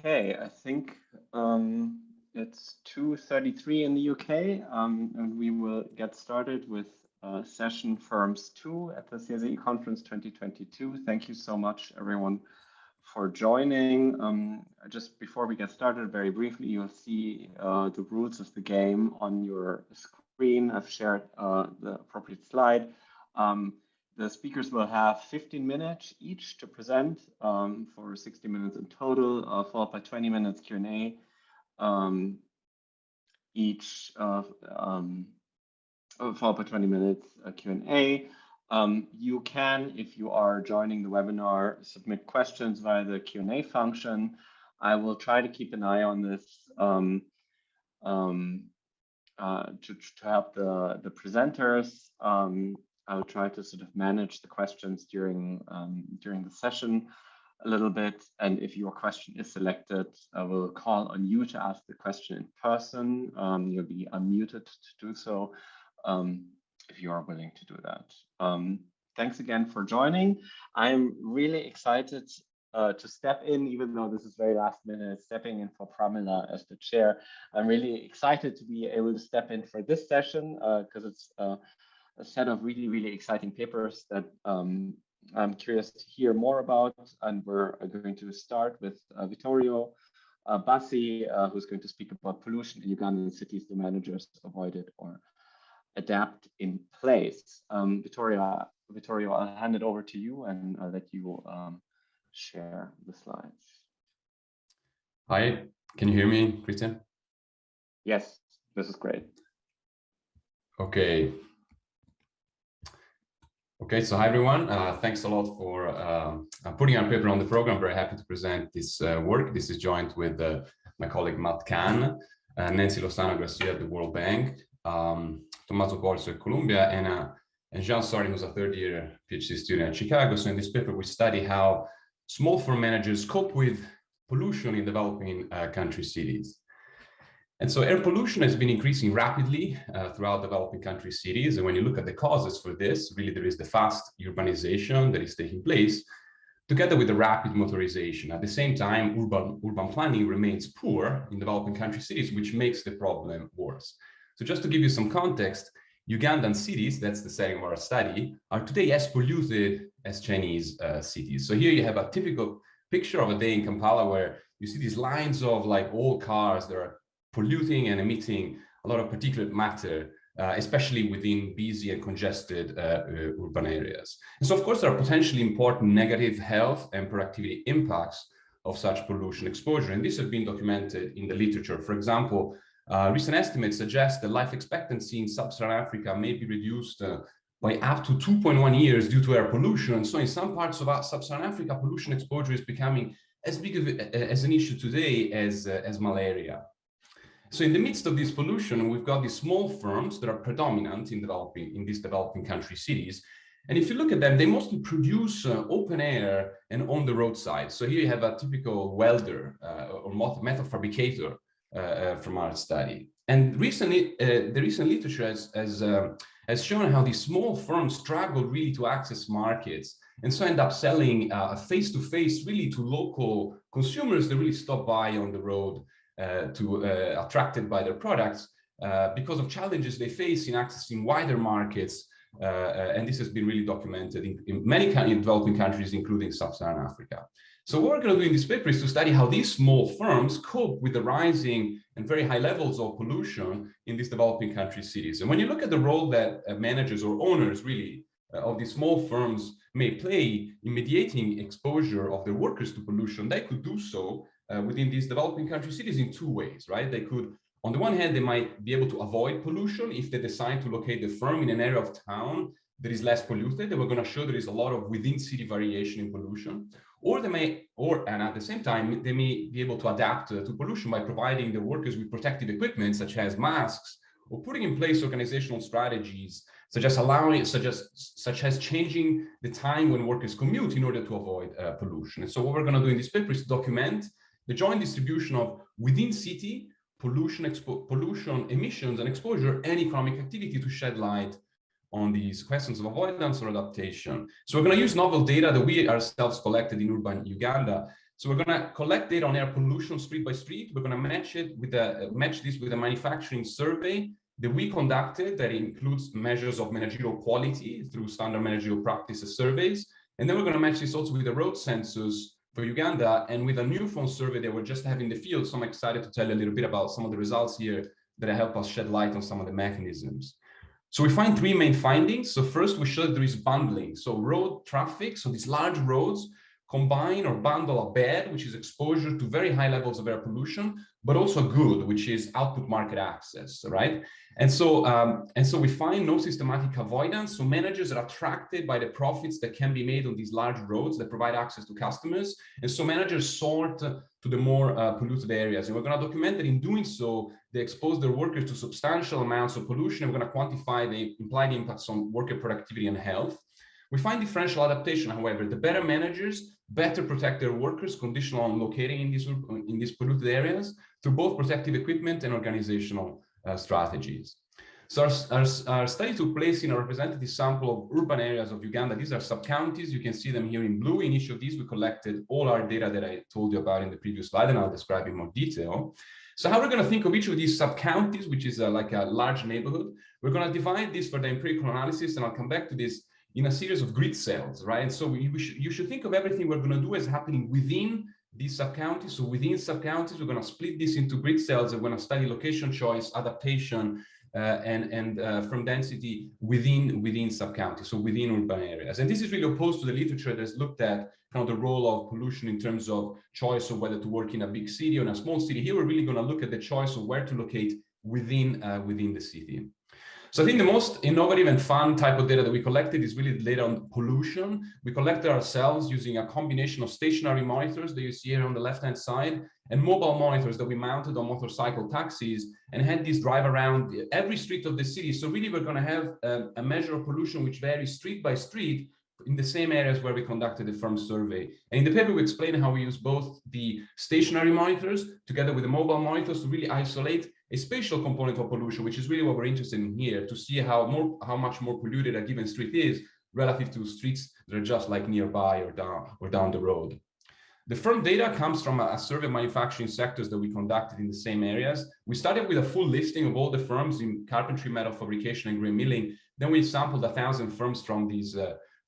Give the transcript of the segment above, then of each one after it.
Okay, I think it's 2:33 in the UK, and we will get started with session Firms 2 at the CSAE Conference 2022. Thank you so much, everyone, for joining. Just before we get started, very briefly, you'll see the rules of the game on your screen. I've shared the appropriate slide. The speakers will have 15 minutes each to present for 60 minutes in total, followed by 20 minutes Q&A followed by 20 minutes Q&A. You can, if you are joining the webinar, submit questions via the Q&A function. I will try to keep an eye on this to help the presenters. I'll try to sort of manage the questions during the session a little bit. And if your question is selected, I will call on you to ask the question in person. You'll be unmuted to do so if you are willing to do that. Thanks again for joining. I'm really excited to step in, even though this is very last minute, stepping in for Pramila as the chair. I'm really excited to be able to step in for this session because it's a set of really exciting papers that I'm curious to hear more about. And we're going to start with Vittorio Bassi, who's going to speak about pollution in Ugandan cities to managers avoid it or adapt in place. Vittorio, I'll hand it over to you and I'll let you share the slides. Hi, can you hear me, Krishnan? Yes, this is great. Okay, so hi everyone. Thanks a lot for putting our paper on the program. Very happy to present this work. This is joint with my colleague Matt Kahn, Nancy Lozano Garcia at the World Bank, Tommaso Borso at Columbia, and Jean Sardin, who's a third-year PhD student at Chicago. So in this paper, we study how small firm managers cope with pollution in developing country cities. And so air pollution has been increasing rapidly throughout developing country cities. And when you look at the causes for this, really there is the fast urbanization that is taking place, together with the rapid motorization. At the same time, urban planning remains poor in developing country cities, which makes the problem worse. So just to give you some context, Ugandan cities, that's the setting of our study, are today as polluted as Chinese cities. So here you have a typical picture of a day in Kampala where you see these lines of like old cars that are polluting and emitting a lot of particulate matter, especially within busy and congested urban areas. And so, of course, there are potentially important negative health and productivity impacts of such pollution exposure, and these have been documented in the literature. For example, recent estimates suggest that life expectancy in sub-Saharan Africa may be reduced by up to 2.1 years due to air pollution. And so in some parts of sub-Saharan Africa, pollution exposure is becoming as big of as an issue today as malaria. So in the midst of this pollution, we've got these small firms that are predominant in these developing country cities. And if you look at them, they mostly produce open air and on the roadside. So here you have a typical welder or metal fabricator from our study. And recently, the recent literature has shown how these small firms struggle really to access markets, and so end up selling face-to-face really to local consumers that really stop by on the road attracted by their products because of challenges they face in accessing wider markets. And this has been really documented in many developing countries, including sub-Saharan Africa. So what we're going to do in this paper is to study how these small firms cope with the rising and very high levels of pollution in these developing country cities. And when you look at the role that managers or owners really of these small firms may play in mediating exposure of their workers to pollution, they could do so within these developing country cities in two ways, right? They could, on the one hand, they might be able to avoid pollution if they decide to locate the firm in an area of town that is less polluted. They were going to show there is a lot of within city variation in pollution. Or they may, and at the same time, they may be able to adapt to pollution by providing their workers with protective equipment, such as masks, or putting in place organizational strategies, such as changing the time when workers commute in order to avoid pollution. And so what we're going to do in this paper is document the joint distribution of within city pollution, emissions and exposure and economic activity to shed light on these questions of avoidance or adaptation. So we're going to use novel data that we ourselves collected in urban Uganda So we're going to collect data on air pollution street by street. We're going to match it with match this with a manufacturing survey that we conducted that includes measures of managerial quality through standard managerial practices surveys. And then we're going to match this also with the road census for Uganda and with a new phone survey that we're just having in the field. So I'm excited to tell you a little bit about some of the results here that help us shed light on some of the mechanisms. So we find three main findings. So first, we show that there is bundling. So road traffic, so these large roads combine or bundle a bad, which is exposure to very high levels of air pollution, but also good, which is output market access, right? And so we find no systematic avoidance. So managers are attracted by the profits that can be made on these large roads that provide access to customers. And so managers sort to the more polluted areas. And we're going to document that in doing so, they expose their workers to substantial amounts of pollution. And we're going to quantify the implied impacts on worker productivity and health. We find differential adaptation, however. The better managers better protect their workers, conditional on locating in these polluted areas through both protective equipment and organizational strategies. So our study took place in a representative sample of urban areas of Uganda. These are sub-counties. You can see them here in blue. In each of these, we collected all our data that I told you about in the previous slide, and I'll describe in more detail. So how we're going to think of each of these sub-counties, which is like a large neighborhood, we're going to divide this for the empirical analysis, and I'll come back to this in a series of grid cells, right? And so you should think of everything we're going to do as happening within these sub-counties. So within sub-counties, we're going to split this into grid cells, and we're going to study location choice, adaptation, and from density within sub-counties, so within urban areas. And this is really opposed to the literature that's looked at kind of the role of pollution in terms of choice of whether to work in a big city or in a small city. Here, we're really going to look at the choice of where to locate within the city. So I think the most innovative and fun type of data that we collected is really the data on pollution. We collected ourselves using a combination of stationary monitors that you see here on the left-hand side and mobile monitors that we mounted on motorcycle taxis and had these drive around every street of the city. So really, we're going to have a measure of pollution which varies street by street in the same areas where we conducted the firm survey. And in the paper, we explain how we use both the stationary monitors together with the mobile monitors to really isolate a spatial component of pollution, which is really what we're interested in here, to see how much more polluted a given street is relative to streets that are just like nearby or down the road. The firm data comes from a survey of manufacturing sectors that we conducted in the same areas. We started with a full listing of all the firms in carpentry, metal fabrication, and grain milling. Then we sampled 1,000 firms from these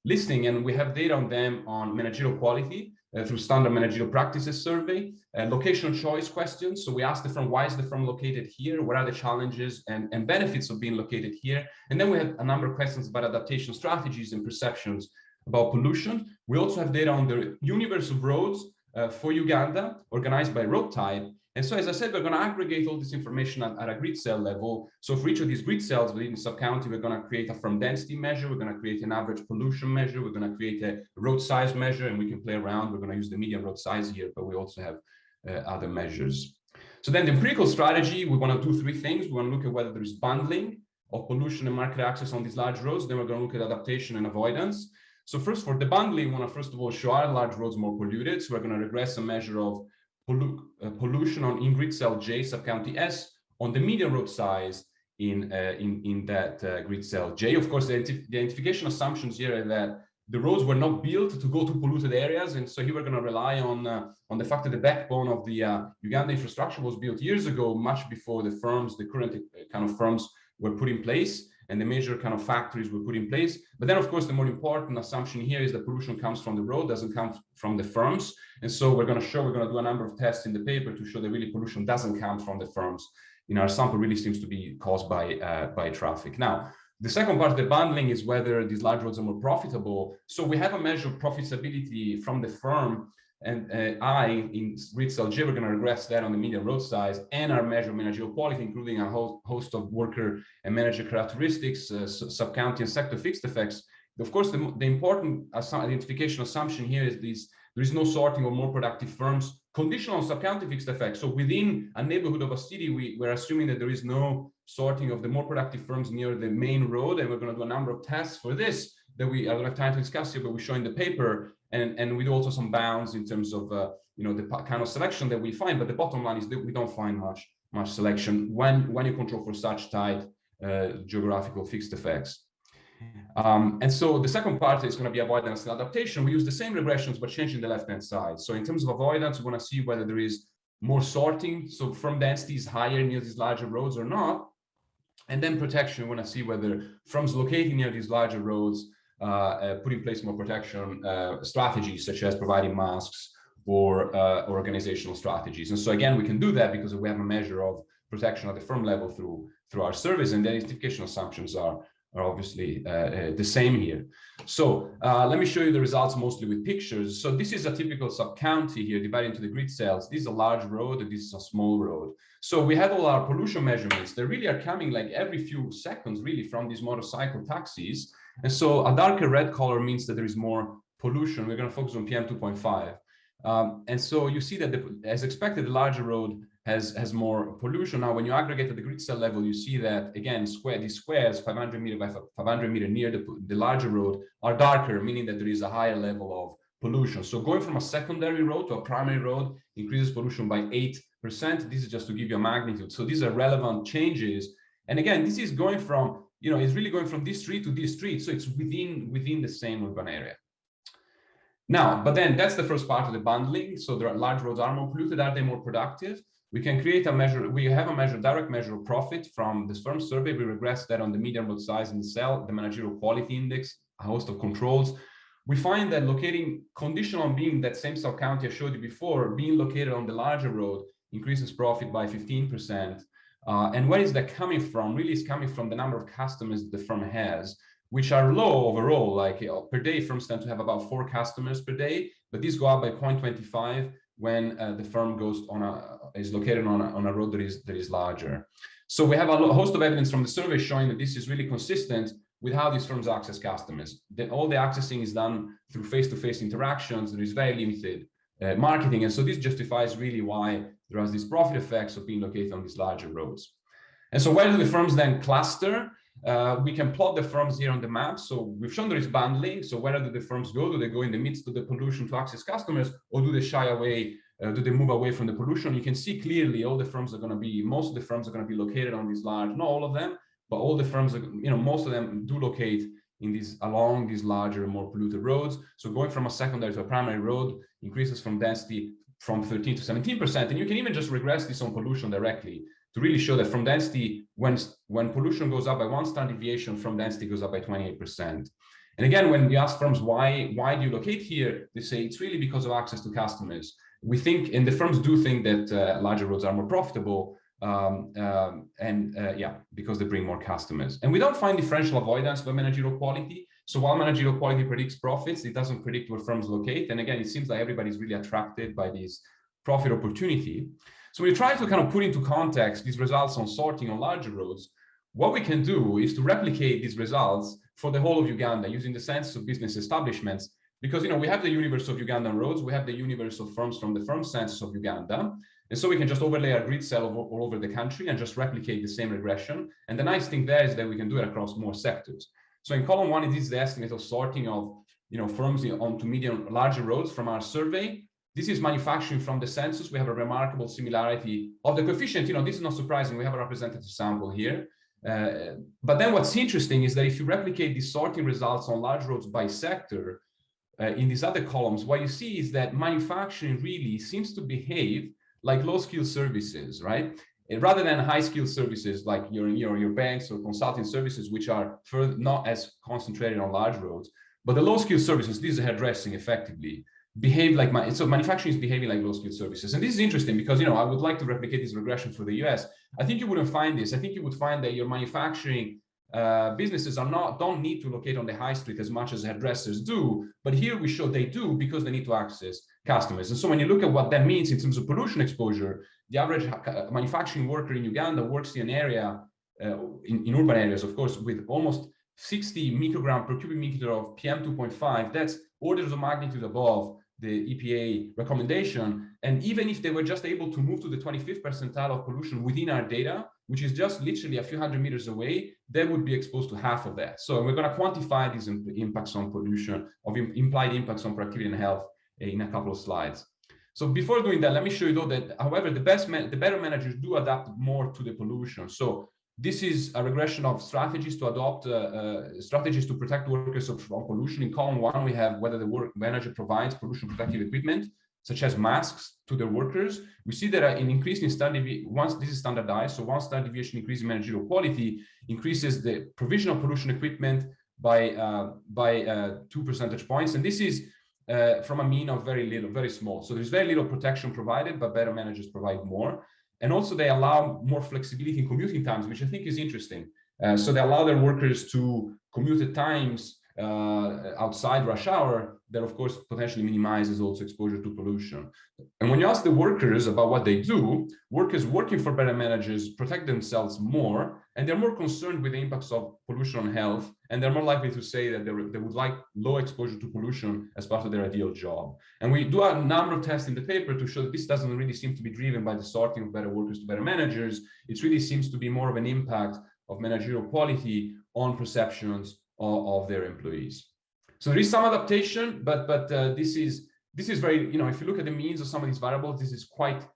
listing, and we have data on them on managerial quality through standard managerial practices survey, location choice questions. So we asked the firm, why is the firm located here? What are the challenges and benefits of being located here? And then we had a number of questions about adaptation strategies and perceptions about pollution. We also have data on the universe of roads for Uganda, organized by road type. And so, as I said, we're going to aggregate all this information at a grid cell level. So for each of these grid cells within the sub-county, we're going to create a firm density measure. We're going to create an average pollution measure. We're going to create a road size measure, and we can play around. We're going to use the median road size here, but we also have other measures. So then the empirical strategy, we want to do three things. We want to look at whether there is bundling of pollution and market access on these large roads. Then we're going to look at adaptation and avoidance. So first, for the bundling, we want to first of all show our large roads more polluted. So we're going to regress a measure of pollution in grid cell J sub-county S on the median road size in that grid cell J. Of course, the identification assumptions here are that the roads were not built to go to polluted areas, and so here we're going to rely on the fact that the backbone of the Uganda infrastructure was built years ago, much before the current kind of firms were put in place, and the major kind of factories were put in place. But then, of course, the more important assumption here is that pollution comes from the road, doesn't come from the firms. And so we're going to do a number of tests in the paper to show that really pollution doesn't come from the firms. In our sample, really seems to be caused by traffic. Now, the second part of the bundling is whether these large roads are more profitable. So we have a measure of profitability from the firm, and I, in grid cell J, we're going to regress that on the median road size, and our measure of managerial quality, including a host of worker and manager characteristics, sub-county and sector fixed effects. Of course, the important identification assumption here is there is no sorting of more productive firms, conditional on sub-county fixed effects. So within a neighborhood of a city, we're assuming that there is no sorting of the more productive firms near the main road, and we're going to do a number of tests for this that I don't have time to discuss here, but we show in the paper, and we do also some bounds in terms of the kind of selection that we find. But the bottom line is that we don't find much selection when you control for such tight geographical fixed effects. And so the second part is going to be avoidance and adaptation. We use the same regressions, but changing the left-hand side. So in terms of avoidance, we want to see whether there is more sorting, so firm density is higher near these larger roads or not. And then protection, we want to see whether firms located near these larger roads put in place more protection strategies, such as providing masks or organizational strategies. And so again, we can do that because we have a measure of protection at the firm level through our surveys, and the identification assumptions are obviously the same here. So let me show you the results mostly with pictures. So this is a typical sub-county here divided into the grid cells. This is a large road and this is a small road. So we had all our pollution measurements. They really are coming like every few seconds really from these motorcycle taxis. And so a darker red color means that there is more pollution. We're going to focus on PM 2.5. And so you see that as expected, the larger road has more pollution. Now, when you aggregate at the grid cell level, you see that, again, these squares, 500 meter by 500 meter near the larger road are darker, meaning that there is a higher level of pollution. So going from a secondary road to a primary road increases pollution by 8%. This is just to give you a magnitude. So these are relevant changes. And again, this is going from, it's really going from this street to this street. So it's within the same urban area. Now, but then that's the first part of the bundling. So there are large roads are more polluted. Are they more productive? We can create a measure. We have a measure, direct measure of profit from this firm survey. We regress that on the median road size in the cell, the managerial quality index, a host of controls. We find that locating, conditional on being that same sub-county I showed you before, being located on the larger road increases profit by 15%. And where is that coming from? Really, it's coming from the number of customers the firm has, which are low overall. Like per day, firms tend to have about 4 customers per day, but these go up by 0.25 when the firm is located on a road that is larger. So we have a host of evidence from the survey showing that this is really consistent with how these firms access customers. All the accessing is done through face-to-face interactions. There is very limited marketing, and so this justifies really why there are these profit effects of being located on these larger roads. And so where do the firms then cluster? We can plot the firms here on the map. So we've shown there is bundling. So where do the firms go? Do they go in the midst of the pollution to access customers, or do they shy away? Do they move away from the pollution? You can see clearly all the firms are going to be, most of the firms are going to be located on these large, not all of them, but all the firms are, most of them do locate along these larger, more polluted roads. So going from a secondary to a primary road increases from density from 13 to 17%. And you can even just regress this on pollution directly to really show that from density, when pollution goes up by 1 standard deviation, from density goes up by 28%. And again, when we ask firms, why do you locate here? They say it's really because of access to customers. We think, and the firms do think that larger roads are more profitable, because they bring more customers. And we don't find differential avoidance by managerial quality. So while managerial quality predicts profits, it doesn't predict where firms locate. And again, it seems like everybody's really attracted by this profit opportunity. So we try to kind of put into context these results on sorting on larger roads. What we can do is to replicate these results for the whole of Uganda using the census of business establishments, because we have the universe of Ugandan roads, we have the universe of firms from the firm census of Uganda, and so we can just overlay a grid cell all over the country and just replicate the same regression. And the nice thing there is that we can do it across more sectors. So in column 1, it is the estimate of sorting of firms onto medium larger roads from our survey. This is manufacturing from the census. We have a remarkable similarity of the coefficient. This is not surprising. We have a representative sample here. But then what's interesting is that if you replicate these sorting results on large roads by sector, in these other columns, what you see is that manufacturing really seems to behave like low-skilled services, right? Rather than high-skilled services like your banks or consulting services, which are not as concentrated on large roads, but the low-skilled services, these are hairdressing effectively, behave like so manufacturing is behaving like low-skilled services. And this is interesting because I would like to replicate this regression for the US. I think you wouldn't find this. I think you would find that your manufacturing businesses don't need to locate on the high street as much as hairdressers do, but here we show they do because they need to access customers. And so when you look at what that means in terms of pollution exposure, the average manufacturing worker in Uganda works in an area, in urban areas, of course, with almost 60 microgram per cubic meter of PM 2.5. That's orders of magnitude above the EPA recommendation. And even if they were just able to move to the 25th percentile of pollution within our data, which is just literally a few hundred meters away, they would be exposed to half of that. So we're going to quantify these impacts on pollution, of implied impacts on productivity and health in a couple of slides. So before doing that, let me show you though that, however, the better managers do adapt more to the pollution. So This is a regression of strategies to adopt strategies to protect workers from pollution. In column 1, we have whether the work manager provides pollution protective equipment, such as masks, to their workers. We see that an increase in once this is standardized, so one standard deviation increase in managerial quality increases the provision of pollution equipment by 2 percentage points. And this is from a mean of very small. So there's very little protection provided, but better managers provide more. And also they allow more flexibility in commuting times, which I think is interesting. So they allow their workers to commute at times outside rush hour that of course potentially minimizes also exposure to pollution. And when you ask the workers about what they do, workers working for better managers protect themselves more, and they're more concerned with the impacts of pollution on health, and they're more likely to say that they would like low exposure to pollution as part of their ideal job. And we do a number of tests in the paper to show that this doesn't really seem to be driven by the sorting of better workers to better managers. It really seems to be more of an impact of managerial quality on perceptions of their employees. So there is some adaptation, but this is very, if you look at the means of some of these variables, this is quite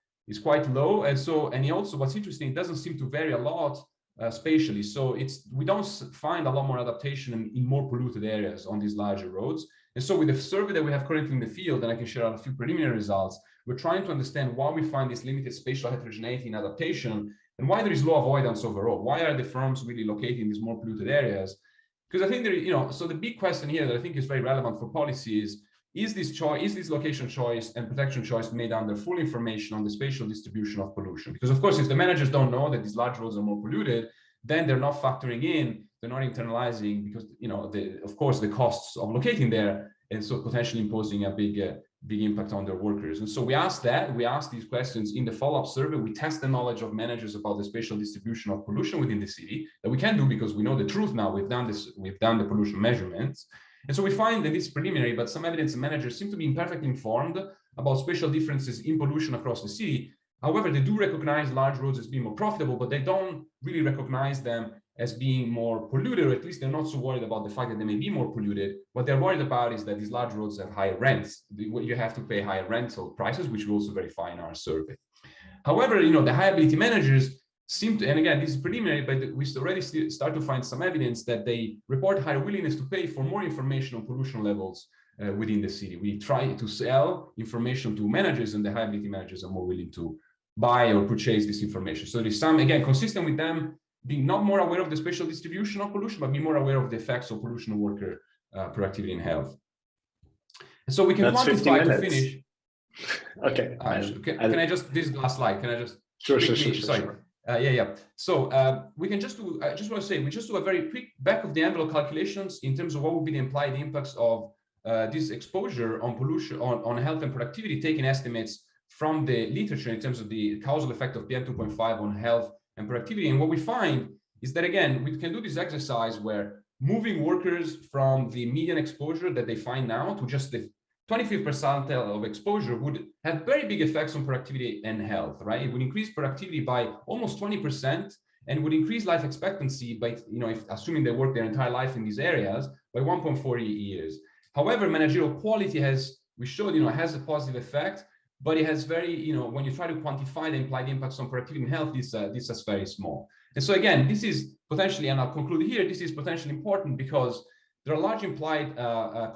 low. And also what's interesting, it doesn't seem to vary a lot spatially. So we don't find a lot more adaptation in more polluted areas on these larger roads. And so with the survey that we have currently in the field, and I can share a few preliminary results, we're trying to understand why we find this limited spatial heterogeneity in adaptation and why there is low avoidance overall. Why are the firms really located in these more polluted areas? Because I think so the big question here that I think is very relevant for policy is this location choice and protection choice made under full information on the spatial distribution of pollution? Because of course, if the managers don't know that these large roads are more polluted, then they're not factoring in, they're not internalizing, because of course the costs of locating there, and so potentially imposing a big impact on their workers. And so we asked these questions in the follow-up survey. We test the knowledge of managers about the spatial distribution of pollution within the city, that we can do because we know the truth now. We've done the pollution measurements. And so we find that it's preliminary, but some evidence managers seem to be imperfectly informed about spatial differences in pollution across the city. However, they do recognize large roads as being more profitable, but they don't really recognize them as being more polluted, or at least they're not so worried about the fact that they may be more polluted. What they're worried about is that these large roads have higher rents. You have to pay higher rental prices, which we also verify in our survey. However, the high ability managers seem to, and again, this is preliminary, but we already start to find some evidence that they report higher willingness to pay for more information on pollution levels within the city. We try to sell information to managers, and the high ability managers are more willing to buy or purchase this information. So there's some, again, consistent with them being not more aware of the spatial distribution of pollution, but be more aware of the effects of pollution on worker productivity and health. And so we can quantify to finish. Okay. Can I just, this is the last slide. Can I just? Sure. So we can just do, I just want to say, we just do a very quick back of the envelope calculations in terms of what would be the implied impacts of this exposure on pollution, on health and productivity, taking estimates from the literature in terms of the causal effect of PM 2.5 on health and productivity. And what we find is that, again, we can do this exercise where moving workers from the median exposure that they find now to just the 25th percentile of exposure would have very big effects on productivity and health, right? It would increase productivity by almost 20% and would increase life expectancy by, if assuming they work their entire life in these areas, by 1.4 years. However, managerial quality has a positive effect, but it has very, when you try to quantify the implied impacts on productivity and health, this is very small. And so again, this is potentially, and I'll conclude here, this is potentially important because there are large implied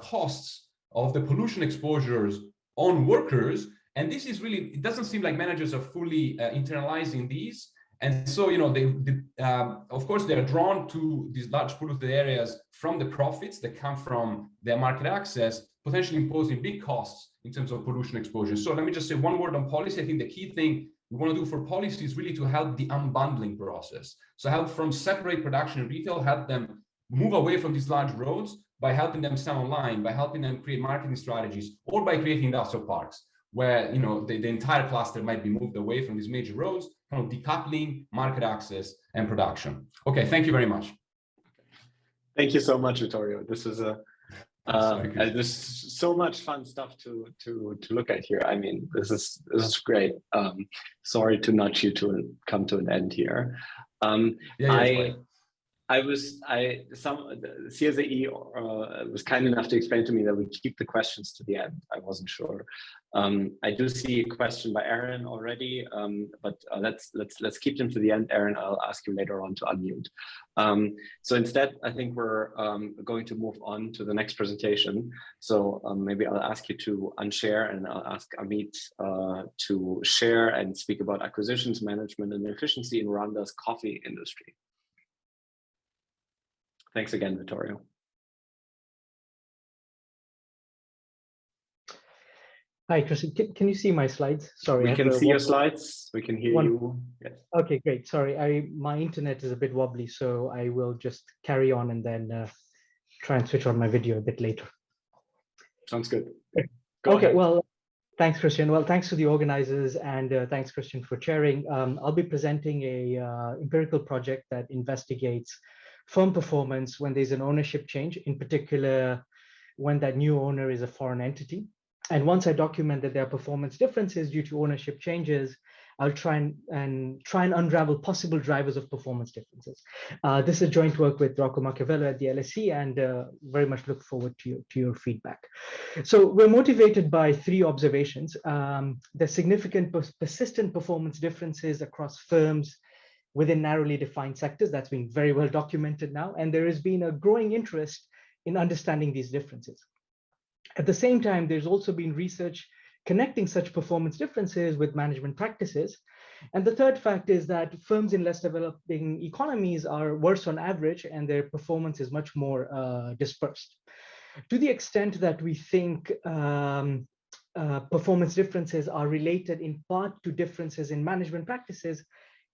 costs of the pollution exposures on workers. And this is really, it doesn't seem like managers are fully internalizing these. And so, of course, they're drawn to these large polluted areas from the profits that come from their market access, potentially imposing big costs in terms of pollution exposure. So let me just say one word on policy. I think the key thing we want to do for policy is really to help the unbundling process. So help from separate production and retail, help them move away from these large roads by helping them sell online, by helping them create marketing strategies, or by creating industrial parks where the entire cluster might be moved away from these major roads, kind of decoupling market access and production. Okay, thank you very much. Thank you so much, Vittorio. This is there's so much fun stuff to look at here. I mean, this is great. Sorry to nudge you to come to an end here. the CSAE was kind enough to explain to me that we keep the questions to the end. I wasn't sure. I do see a question by Aaron already, but let's keep them to the end. Aaron, I'll ask you later on to unmute. So instead, I think we're going to move on to the next presentation. So maybe I'll ask you to unshare, and I'll ask Ameet to share and speak about acquisitions, management, and efficiency in Rwanda's coffee industry. Thanks again, Vittorio. Hi, Krishnan. Can you see my slides? Sorry, we can see your slides. We can hear you. Yes. Okay, great. Sorry, my internet is a bit wobbly, so I will just carry on and then try and switch on my video a bit later. Sounds good. Okay, well, thanks, Krishnan. Well, thanks to the organizers, and thanks, Krishnan, for chairing. I'll be presenting a empirical project that investigates firm performance when there's an ownership change, in particular, when that new owner is a foreign entity. And once I document that there are performance differences due to ownership changes, I'll try and unravel possible drivers of performance differences. This is joint work with Rocco Machiavello at the LSE, and very much look forward to your feedback. So we're motivated by three observations. There's significant persistent performance differences across firms within narrowly defined sectors. That's been very well documented now, and there has been a growing interest in understanding these differences. At the same time, there's also been research connecting such performance differences with management practices. And the third fact is that firms in less developing economies are worse on average, and their performance is much more dispersed. To the extent that we think performance differences are related in part to differences in management practices,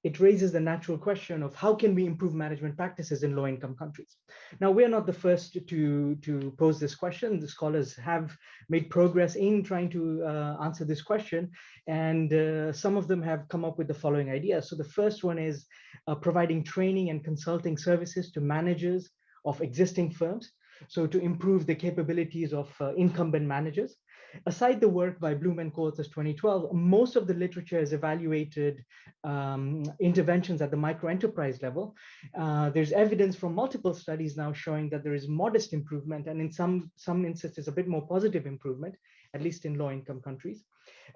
it raises the natural question of how can we improve management practices in low-income countries? Now, we're not the first to pose this question. The scholars have made progress in trying to answer this question, and some of them have come up with the following ideas. So the first one is providing training and consulting services to managers of existing firms, so to improve the capabilities of incumbent managers. Aside the work by Bloom and co-authors 2012, most of the literature has evaluated interventions at the micro-enterprise level. There's evidence from multiple studies now showing that there is modest improvement, and in some instances, a bit more positive improvement, at least in low-income countries.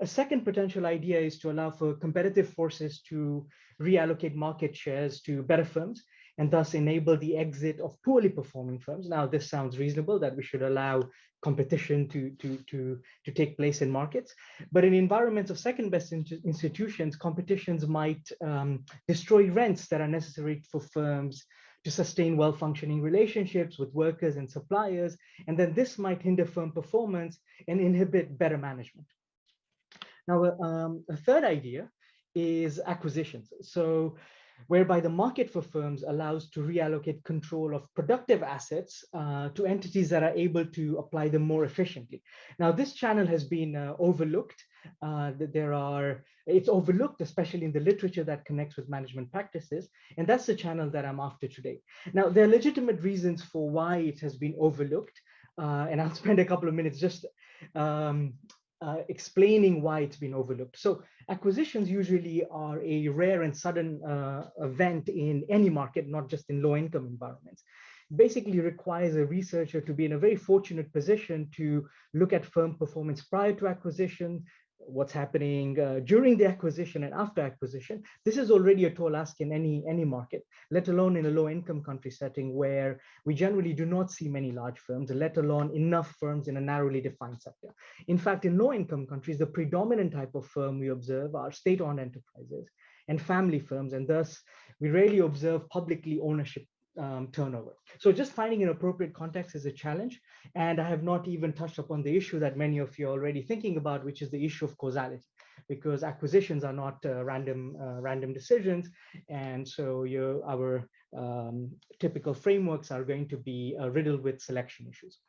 A second potential idea is to allow for competitive forces to reallocate market shares to better firms, and thus enable the exit of poorly performing firms. Now, this sounds reasonable, that we should allow competition to take place in markets. But in environments of second best institutions, competitions might destroy rents that are necessary for firms to sustain well-functioning relationships with workers and suppliers. And then this might hinder firm performance and inhibit better management. Now, a third idea is acquisitions. So, whereby the market for firms allows to reallocate control of productive assets to entities that are able to apply them more efficiently. Now, this channel has been overlooked. It's overlooked, especially in the literature that connects with management practices, and that's the channel that I'm after today. Now, there are legitimate reasons for why it has been overlooked, and I'll spend a couple of minutes just explaining why it's been overlooked. So acquisitions usually are a rare and sudden event in any market, not just in low-income environments. Basically requires a researcher to be in a very fortunate position to look at firm performance prior to acquisition, what's happening during the acquisition and after acquisition. This is already a tall ask in any market, let alone in a low-income country setting where we generally do not see many large firms, let alone enough firms in a narrowly defined sector. In fact, in low-income countries, the predominant type of firm we observe are state-owned enterprises and family firms, and thus we rarely observe publicly ownership turnover. So just finding an appropriate context is a challenge. And I have not even touched upon the issue that many of you are already thinking about, which is the issue of causality, because acquisitions are not random decisions. And so our typical frameworks are going to be riddled with selection issues.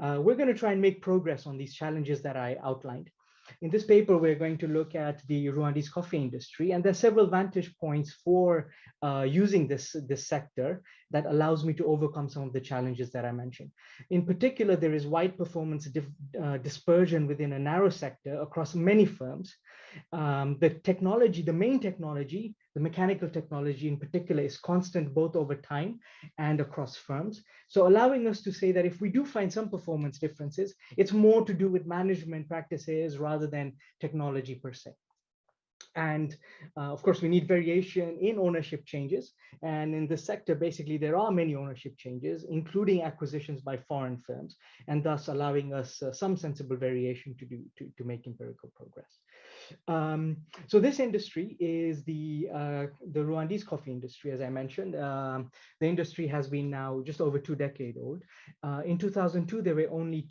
We're going to try and make progress on these challenges that I outlined. In this paper, we're going to look at the Rwandese coffee industry, and there are several vantage points for using this sector that allows me to overcome some of the challenges that I mentioned. In particular, there is wide performance dispersion within a narrow sector across many firms. The main technology The mechanical technology in particular is constant both over time and across firms. So allowing us to say that if we do find some performance differences, it's more to do with management practices rather than technology per se. And of course, we need variation in ownership changes. And in this sector, basically, there are many ownership changes, including acquisitions by foreign firms, and thus allowing us some sensible variation to make empirical progress. So this industry is the Rwandese coffee industry, as I mentioned. The industry has been now just over 2 decades old. In 2002, there were only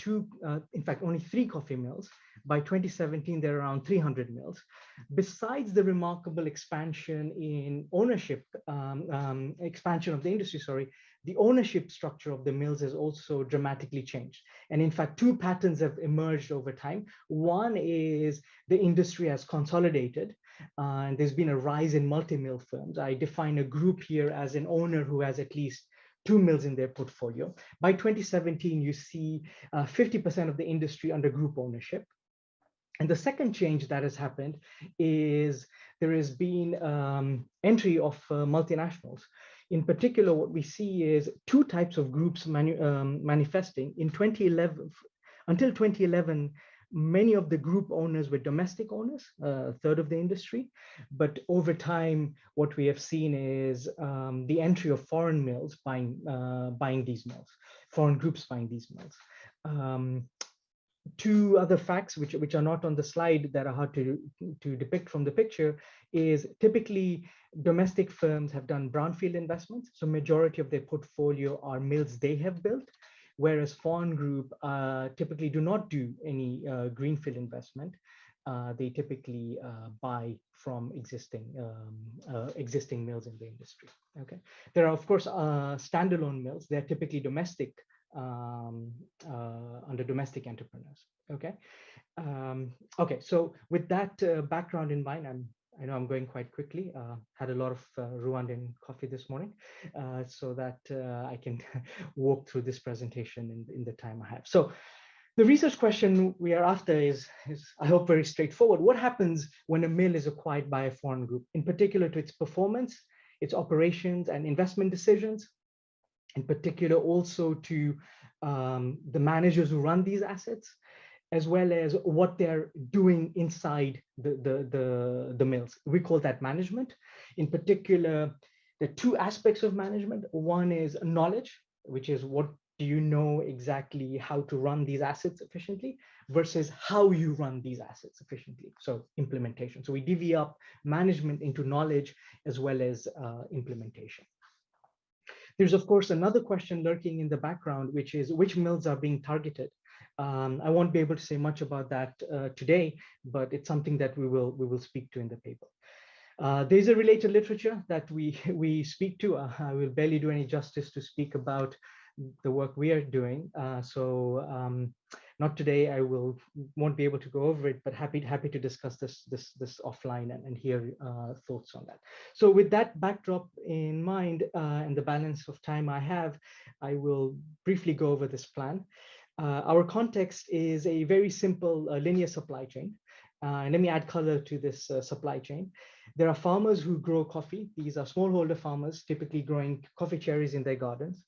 only 3 coffee mills. By 2017, there are around 300 mills. Besides the remarkable expansion in ownership, expansion of the industry, sorry, the ownership structure of the mills has also dramatically changed. And in fact, 2 patterns have emerged over time. One is the industry has consolidated, and there's been a rise in multi-mill firms. I define a group here as an owner who has at least 2 mills in their portfolio. By 2017, you see 50% of the industry under group ownership. And the second change that has happened is there has been entry of multinationals. In particular, what we see is 2 types of groups manifesting. In 2011, until 2011, many of the group owners were domestic owners, a third of the industry. But over time, what we have seen is the entry of foreign mills buying these mills, foreign groups buying these mills. 2 other facts which are not on the slide that are hard to depict from the picture is typically domestic firms have done brownfield investments. So majority of their portfolio are mills they have built, whereas foreign group typically do not do any greenfield investment. They typically buy from existing mills in the industry. Okay, there are of course standalone mills. They're typically domestic, under domestic entrepreneurs. Okay. Okay. So with that background in mind, I know I'm going quite quickly. Had a lot of Rwandan coffee this morning, so that I can walk through this presentation in the time I have. So the research question we are after is I hope very straightforward. What happens when a mill is acquired by a foreign group, in particular to its performance, its operations and investment decisions, in particular also to the managers who run these assets, as well as what they're doing inside the mills. We call that management. In particular, there are 2 aspects of management. One is knowledge, which is what do you know exactly how to run these assets efficiently, versus how you run these assets efficiently. So implementation. So we divvy up management into knowledge as well as implementation. There's, of course, another question lurking in the background, which is which mills are being targeted. I won't be able to say much about that today, but it's something that we will speak to in the paper. There's a related literature that we speak to. I will barely do any justice to speak about the work we are doing. Not today. I won't be able to go over it, but happy to discuss this offline and hear thoughts on that. So with that backdrop in mind and the balance of time I have, I will briefly go over this plan. Our context is a very simple linear supply chain. And let me add color to this supply chain. There are farmers who grow coffee. These are smallholder farmers, typically growing coffee cherries in their gardens.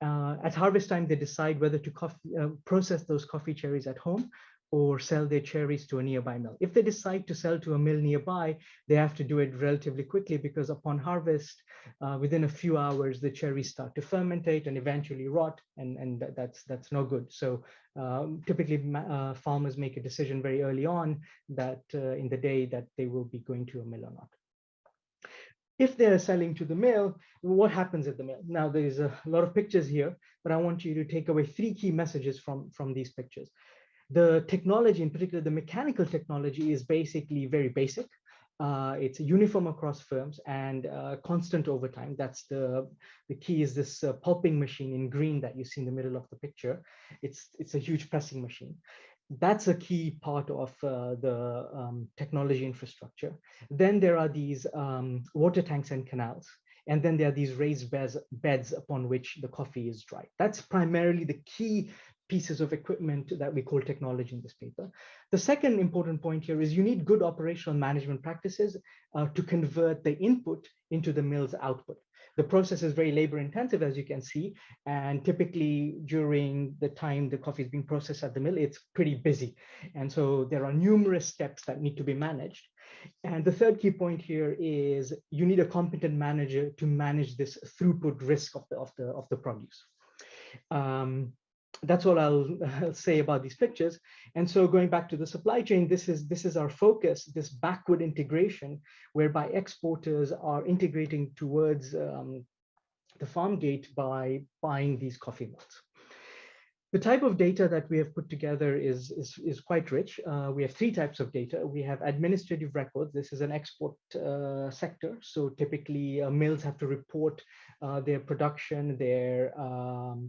At harvest time, they decide whether to process those coffee cherries at home or sell their cherries to a nearby mill. If they decide to sell to a mill nearby, they have to do it relatively quickly because upon harvest, within a few hours, the cherries start to fermentate and eventually rot, and that's no good. So typically, farmers make a decision very early on that in the day that they will be going to a mill or not. If they're selling to the mill, what happens at the mill? Now, there's a lot of pictures here, but I want you to take away 3 key messages from these pictures. The technology, in particular, the mechanical technology, is basically very basic. It's uniform across firms and constant over time. That's the key is this pulping machine in green that you see in the middle of the picture. It's a huge pressing machine. That's a key part of the technology infrastructure. Then there are these water tanks and canals. And then there are these raised beds upon which the coffee is dried. That's primarily the key pieces of equipment that we call technology in this paper. The second important point here is you need good operational management practices to convert the input into the mill's output. The process is very labor intensive, as you can see, and typically during the time the coffee is being processed at the mill, it's pretty busy. And so there are numerous steps that need to be managed. And the third key point here is you need a competent manager to manage this throughput risk of the produce. That's all I'll say about these pictures. And so going back to the supply chain, this is our focus, this backward integration, whereby exporters are integrating towards the farm gate by buying these coffee mills. The type of data that we have put together is quite rich. We have three types of data. We have administrative records. This is an export sector. So typically mills have to report their production, their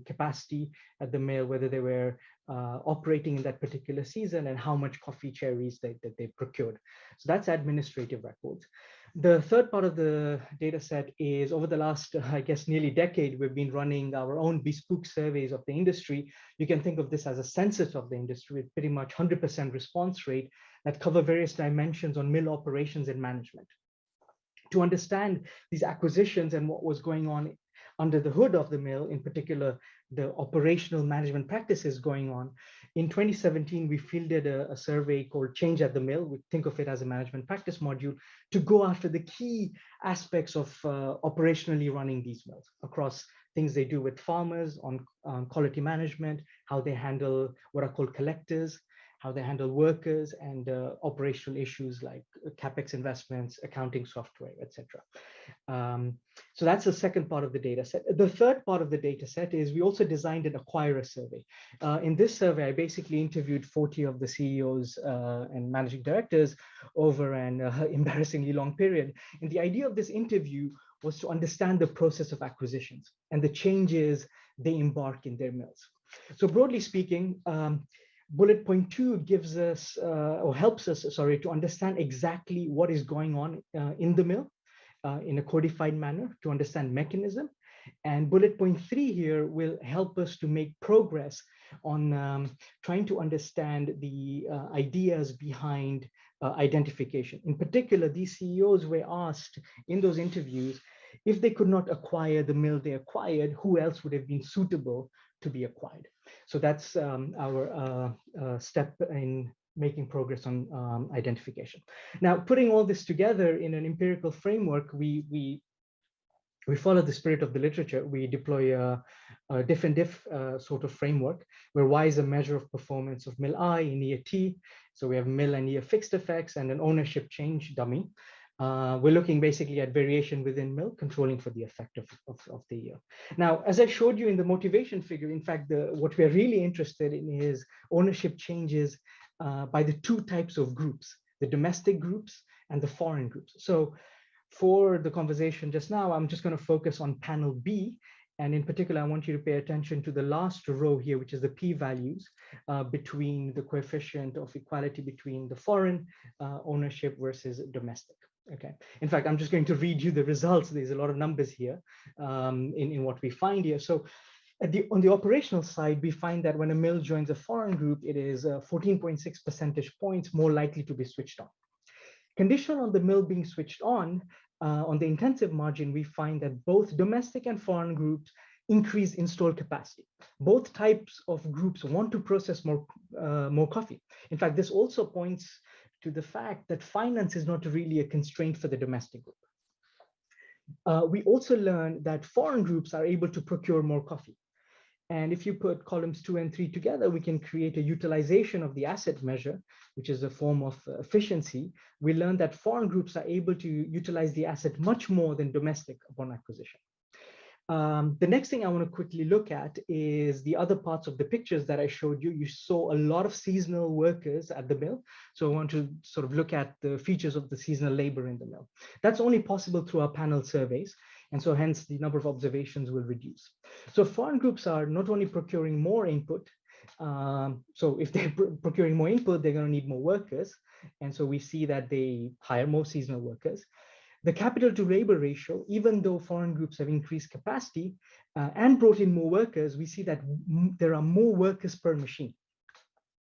capacity at the mill, whether they were operating in that particular season and how much coffee cherries that they procured. So that's administrative records. The third part of the data set is over the last, I guess, nearly decade, we've been running our own bespoke surveys of the industry. You can think of this as a census of the industry with pretty much 100% response rate that cover various dimensions on mill operations and management. To understand these acquisitions and what was going on under the hood of the mill, in particular, the operational management practices going on. In 2017, we fielded a survey called Change at the Mill. We think of it as a management practice module to go after the key aspects of operationally running these mills across things they do with farmers on quality management, how they handle what are called collectors, how they handle workers, and operational issues like CapEx investments, accounting software, etc. So that's the second part of the data set. The third part of the data set is we also designed an acquirer survey. In this survey, I basically interviewed 40 of the CEOs and managing directors over an embarrassingly long period. And the idea of this interview was to understand the process of acquisitions and the changes they embark in their mills. So broadly speaking, bullet point 2 gives us or helps us, to understand exactly what is going on in the mill in a codified manner to understand mechanism. And bullet point 3 here will help us to make progress on trying to understand the ideas behind identification. In particular, these CEOs were asked in those interviews, if they could not acquire the mill they acquired, who else would have been suitable to be acquired? So that's our step in making progress on identification. Now, putting all this together in an empirical framework, we follow the spirit of the literature. We deploy a diff sort of framework where Y is a measure of performance of mill I in year T. So we have mill and year fixed effects and an ownership change dummy. We're looking basically at variation within mill, controlling for the effect of the year. Now, as I showed you in the motivation figure, in fact, what we're really interested in is ownership changes by the two types of groups, the domestic groups and the foreign groups. So for the conversation just now, I'm just going to focus on panel B. And in particular, I want you to pay attention to the last row here, which is the p-values between the coefficient of equality between the foreign ownership versus domestic. Okay. In fact, I'm just going to read you the results. There's a lot of numbers here in what we find here. So on the operational side, we find that when a mill joins a foreign group, it is 14.6 percentage points more likely to be switched on. Conditional on the mill being switched on the intensive margin, we find that both domestic and foreign groups increase installed capacity. Both types of groups want to process more coffee. In fact, this also points to the fact that finance is not really a constraint for the domestic group. We also learned that foreign groups are able to procure more coffee. And if you put columns 2 and 3 together, we can create a utilization of the asset measure, which is a form of efficiency. We learned that foreign groups are able to utilize the asset much more than domestic upon acquisition. The next thing I want to quickly look at is the other parts of the pictures that I showed you. You saw a lot of seasonal workers at the mill. So I want to sort of look at the features of the seasonal labor in the mill. That's only possible through our panel surveys. And so hence the number of observations will reduce. So foreign groups are not only procuring more input. So if they're procuring more input, they're going to need more workers. And so we see that they hire more seasonal workers. The capital to labor ratio, even though foreign groups have increased capacity and brought in more workers, we see that there are more workers per machine.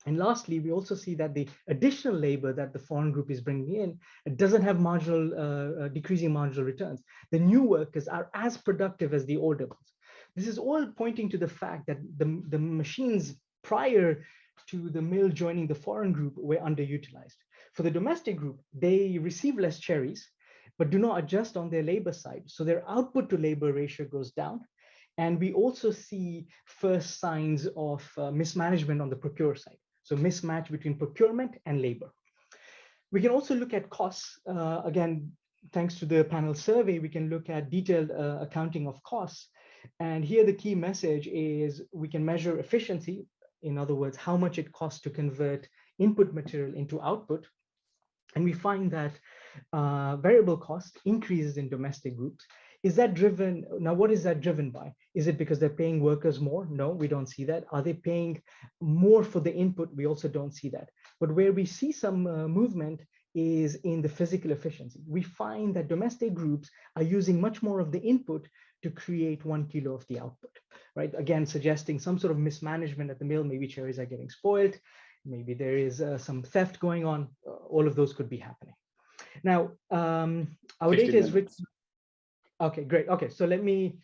And lastly, we also see that the additional labor that the foreign group is bringing in doesn't have decreasing marginal returns. The new workers are as productive as the older ones. This is all pointing to the fact that the machines prior to the mill joining the foreign group were underutilized. For the domestic group, they receive less cherries, but do not adjust on their labor side. So their output to labor ratio goes down. And we also see first signs of mismanagement on the procure side. So mismatch between procurement and labor. We can also look at costs. Again, thanks to the panel survey, we can look at detailed accounting of costs. And here the key message is we can measure efficiency. In other words, how much it costs to convert input material into output. And we find that variable cost increases in domestic groups. Is that driven? Now, what is that driven by? Is it because they're paying workers more? No, we don't see that. Are they paying more for the input? We also don't see that. But where we see some movement is in the physical efficiency. We find that domestic groups are using much more of the input to create 1 kilo of the output, right? Again, suggesting some sort of mismanagement at the mill. Maybe cherries are getting spoiled. Maybe there is some theft going on. All of those could be happening. Now, our data is written. Okay, great. Okay, so let me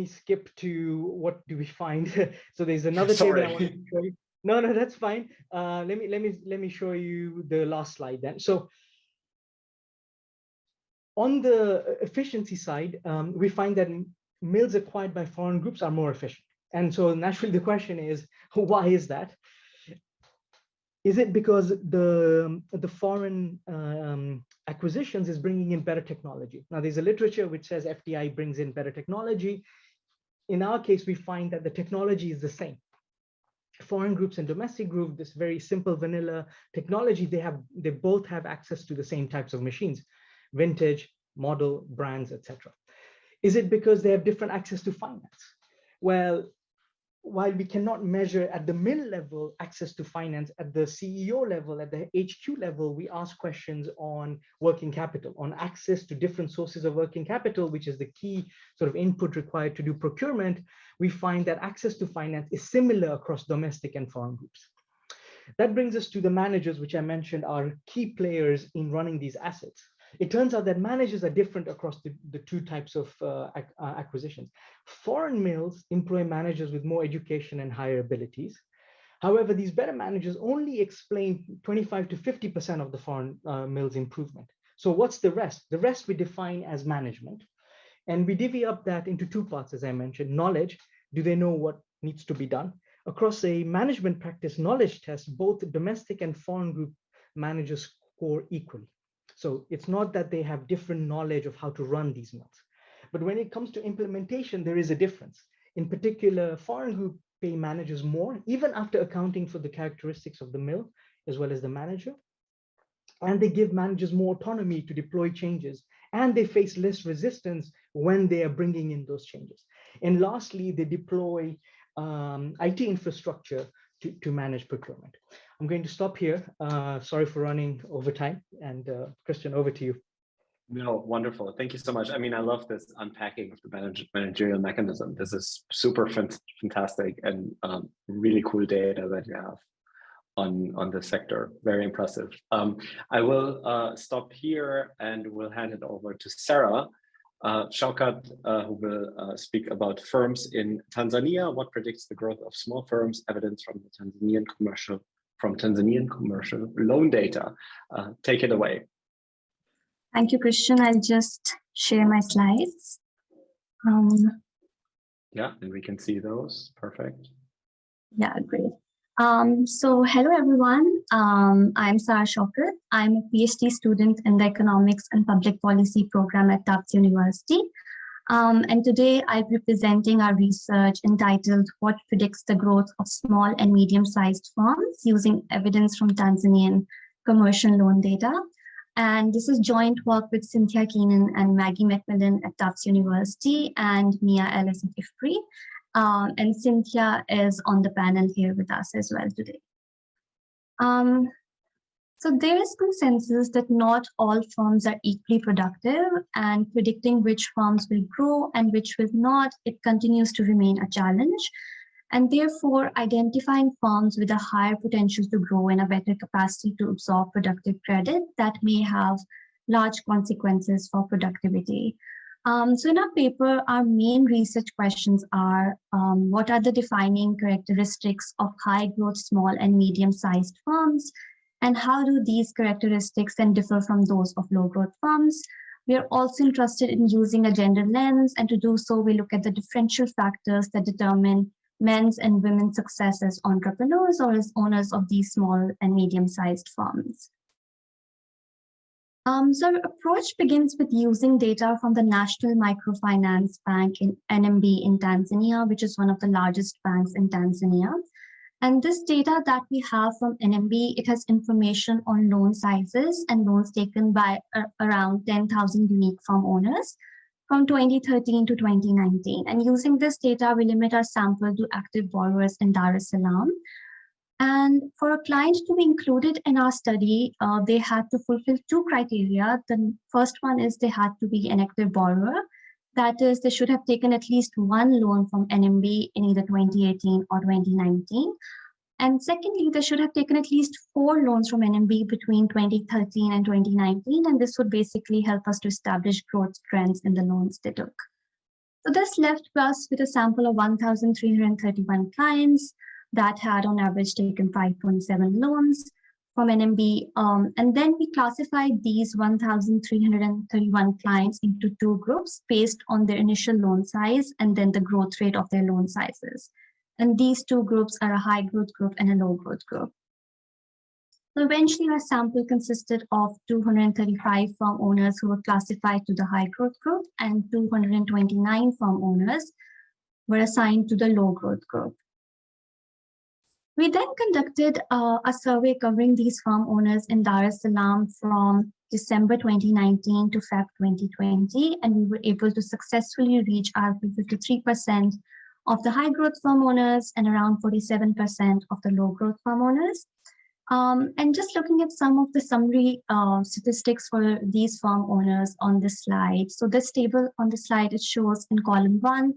skip to what do we find. So there's another table I want to show you. No, that's fine. Let me show you the last slide then. So on the efficiency side, we find that mills acquired by foreign groups are more efficient. And so naturally the question is, why is that? Is it because the foreign acquisitions is bringing in better technology? Now, there's a literature which says FDI brings in better technology. In our case, we find that the technology is the same. Foreign groups and domestic group, this very simple vanilla technology, they both have access to the same types of machines, vintage, model, brands, etc. Is it because they have different access to finance? Well, while we cannot measure at the mill level access to finance, at the CEO level, at the HQ level, we ask questions on working capital, on access to different sources of working capital, which is the key sort of input required to do procurement. We find that access to finance is similar across domestic and foreign groups. That brings us to the managers, which I mentioned are key players in running these assets. It turns out that managers are different across the two types of acquisitions. Foreign mills employ managers with more education and higher abilities. However, these better managers only explain 25 to 50% of the foreign mills improvement. So what's the rest? The rest we define as management. And we divvy up that into two parts, as I mentioned. Knowledge, do they know what needs to be done? Across a management practice knowledge test, both domestic and foreign group managers score equally. So it's not that they have different knowledge of how to run these mills. But when it comes to implementation, there is a difference. In particular, foreign group pay managers more, even after accounting for the characteristics of the mill, as well as the manager. And they give managers more autonomy to deploy changes, and they face less resistance when they are bringing in those changes. And lastly, they deploy IT infrastructure to manage procurement. I'm going to stop here. Sorry for running over time. And Krishnan, over to you. No, wonderful. Thank you so much. I mean, I love this unpacking of the managerial mechanism. This is super fantastic and really cool data that you have on the sector. Very impressive. I will stop here and we'll hand it over to Sarah Shaukat, who will speak about firms in Tanzania. What predicts the growth of small firms? Evidence from the Tanzanian commercial loan data. Take it away. Thank you, Krishnan. I'll just share my slides. Yeah, and we can see those. Perfect. Yeah, great. So hello, everyone. I'm Sarah Shaukat. I'm a PhD student in the Economics and Public Policy program at Tufts University. And today I'll be presenting our research entitled What Predicts the Growth of Small and Medium-Sized Firms Using Evidence from Tanzanian Commercial Loan Data. And this is joint work with Cynthia Keenan and Maggie McMillan at Tufts University and Mia Ellis at IFPRI. And Cynthia is on the panel here with us as well today. So there is consensus that not all firms are equally productive, and predicting which firms will grow and which will not, it continues to remain a challenge. And therefore, identifying firms with a higher potential to grow and a better capacity to absorb productive credit that may have large consequences for productivity. So in our paper, our main research questions are, what are the defining characteristics of high growth small and medium-sized firms? And how do these characteristics then differ from those of low growth firms? We are also interested in using a gender lens, and to do so, we look at the differential factors that determine men's and women's success as entrepreneurs or as owners of these small and medium-sized firms. So our approach begins with using data from the National Microfinance Bank in NMB in Tanzania, which is one of the largest banks in Tanzania. And this data that we have from NMB, it has information on loan sizes and loans taken by around 10,000 unique firm owners from 2013 to 2019. And using this data, we limit our sample to active borrowers in Dar es Salaam. And for a client to be included in our study, they had to fulfill two criteria. The first one is they had to be an active borrower. That is, they should have taken at least one loan from NMB in either 2018 or 2019. And secondly, they should have taken at least 4 loans from NMB between 2013 and 2019. And this would basically help us to establish growth trends in the loans they took. So this left us with a sample of 1,331 clients that had on average taken 5.7 loans from NMB. And then we classified these 1,331 clients into 2 groups based on their initial loan size and then the growth rate of their loan sizes. And these 2 groups are a high growth group and a low growth group. So eventually our sample consisted of 235 firm owners who were classified to the high growth group, and 229 firm owners were assigned to the low growth group. We then conducted a survey covering these firm owners in Dar es Salaam from December 2019 to Feb 2020, and we were able to successfully reach out to 53% of the high growth firm owners and around 47% of the low growth firm owners. And just looking at some of the summary statistics for these firm owners on this slide. So this table on the slide, it shows in column 1,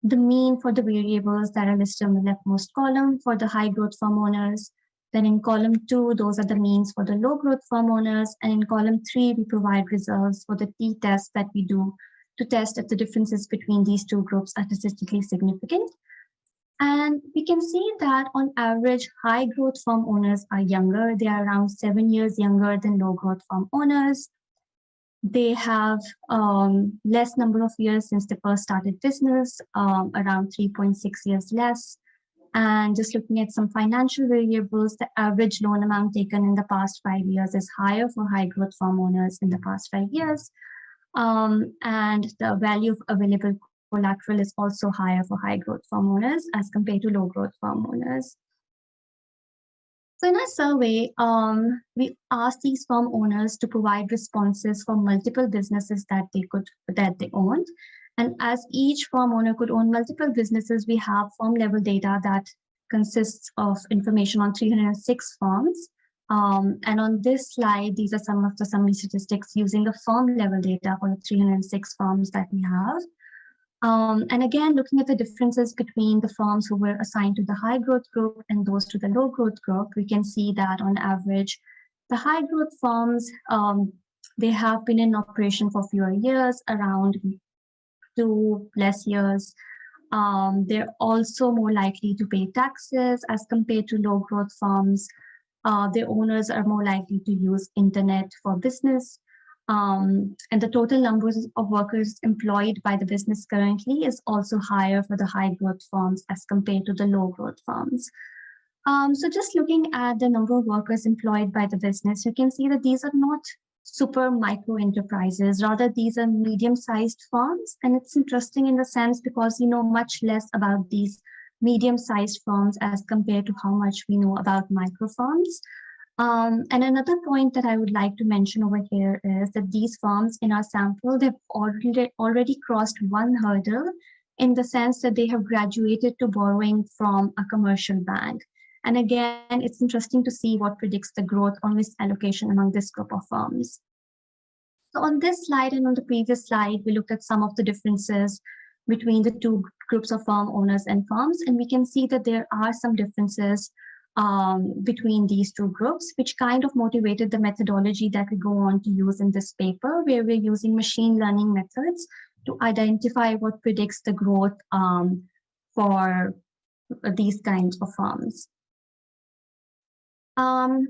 the mean for the variables that are listed on the leftmost column for the high growth firm owners. Then in column 2, those are the means for the low growth firm owners. And in column 3, we provide results for the t-tests that we do to test if the differences between these 2 groups are statistically significant. And we can see that on average, high growth firm owners are younger. They are around 7 years younger than low growth firm owners. They have less number of years since they first started business, around 3.6 years less. And just looking at some financial variables, the average loan amount taken in the past 5 years is higher for high growth firm owners in the past 5 years. And the value of available collateral is also higher for high growth firm owners as compared to low growth firm owners. So in our survey, we asked these firm owners to provide responses for multiple businesses that they owned. And as each firm owner could own multiple businesses, we have firm level data that consists of information on 306 firms. And on this slide, these are some of the summary statistics using the firm level data for the 306 firms that we have. And again, looking at the differences between the firms who were assigned to the high growth group and those to the low growth group, we can see that on average, the high growth firms, they have been in operation for fewer years, around 2 less years. They're also more likely to pay taxes as compared to low growth firms. Their owners are more likely to use internet for business. And the total numbers of workers employed by the business currently is also higher for the high growth firms as compared to the low growth firms. So just looking at the number of workers employed by the business, you can see that these are not super micro enterprises, rather these are medium-sized firms. And it's interesting in the sense because you know much less about these medium-sized firms as compared to how much we know about micro firms. And another point that I would like to mention over here is that these firms in our sample, they've already crossed one hurdle in the sense that they have graduated to borrowing from a commercial bank. And again, it's interesting to see what predicts the growth or misallocation among this group of firms. So on this slide and on the previous slide, we looked at some of the differences between the two groups of firm owners and firms, and we can see that there are some differences between these two groups, which kind of motivated the methodology that we go on to use in this paper, where we're using machine learning methods to identify what predicts the growth for these kinds of firms.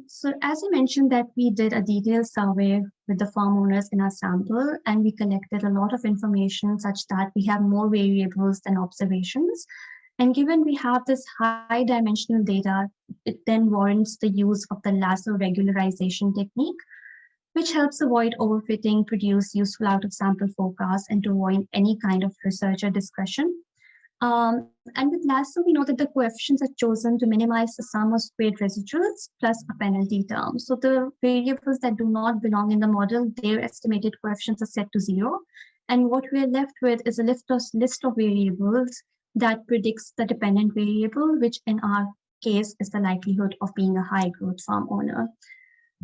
So as I mentioned that we did a detailed survey with the firm owners in our sample, and we collected a lot of information such that we have more variables than observations. And given we have this high dimensional data, it then warrants the use of the lasso regularization technique, which helps avoid overfitting, produce useful out of sample forecasts, and to avoid any kind of researcher discretion. And with lasso, we know that the coefficients are chosen to minimize the sum of squared residuals plus a penalty term. So the variables that do not belong in the model, their estimated coefficients are set to 0. And what we're left with is a list of variables that predicts the dependent variable, which in our case is the likelihood of being a high growth firm owner.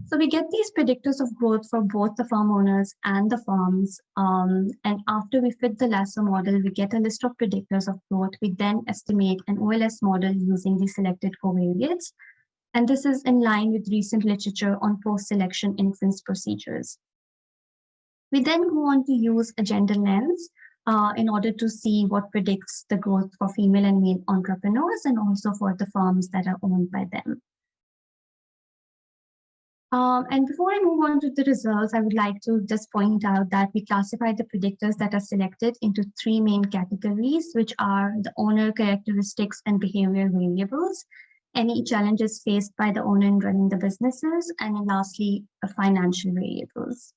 So we get these predictors of growth for both the firm owners and the firms. And after we fit the lasso model, we get a list of predictors of growth. We then estimate an OLS model using the selected covariates. And this is in line with recent literature on post-selection inference procedures. We then go on to use a gender lens in order to see what predicts the growth for female and male entrepreneurs and also for the firms that are owned by them. And before I move on to the results, I would like to just point out that we classify the predictors that are selected into 3 main categories, which are the owner characteristics and behavioral variables, any challenges faced by the owner in running the businesses, and lastly, financial variables.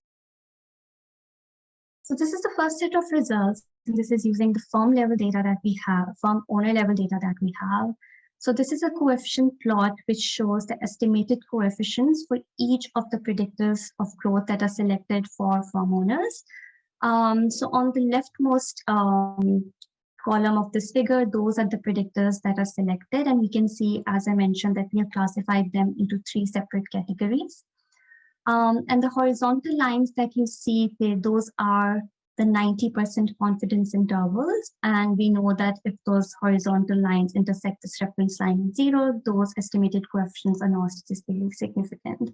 So this is the first set of results. This is using the firm level data that we have, firm owner level data that we have. So this is a coefficient plot which shows the estimated coefficients for each of the predictors of growth that are selected for firm owners. So on the leftmost column of this figure, those are the predictors that are selected. And we can see, as I mentioned, that we have classified them into 3 separate categories. And the horizontal lines that you see, those are the 90% confidence intervals. And we know that if those horizontal lines intersect this reference line 0, those estimated coefficients are not statistically significant.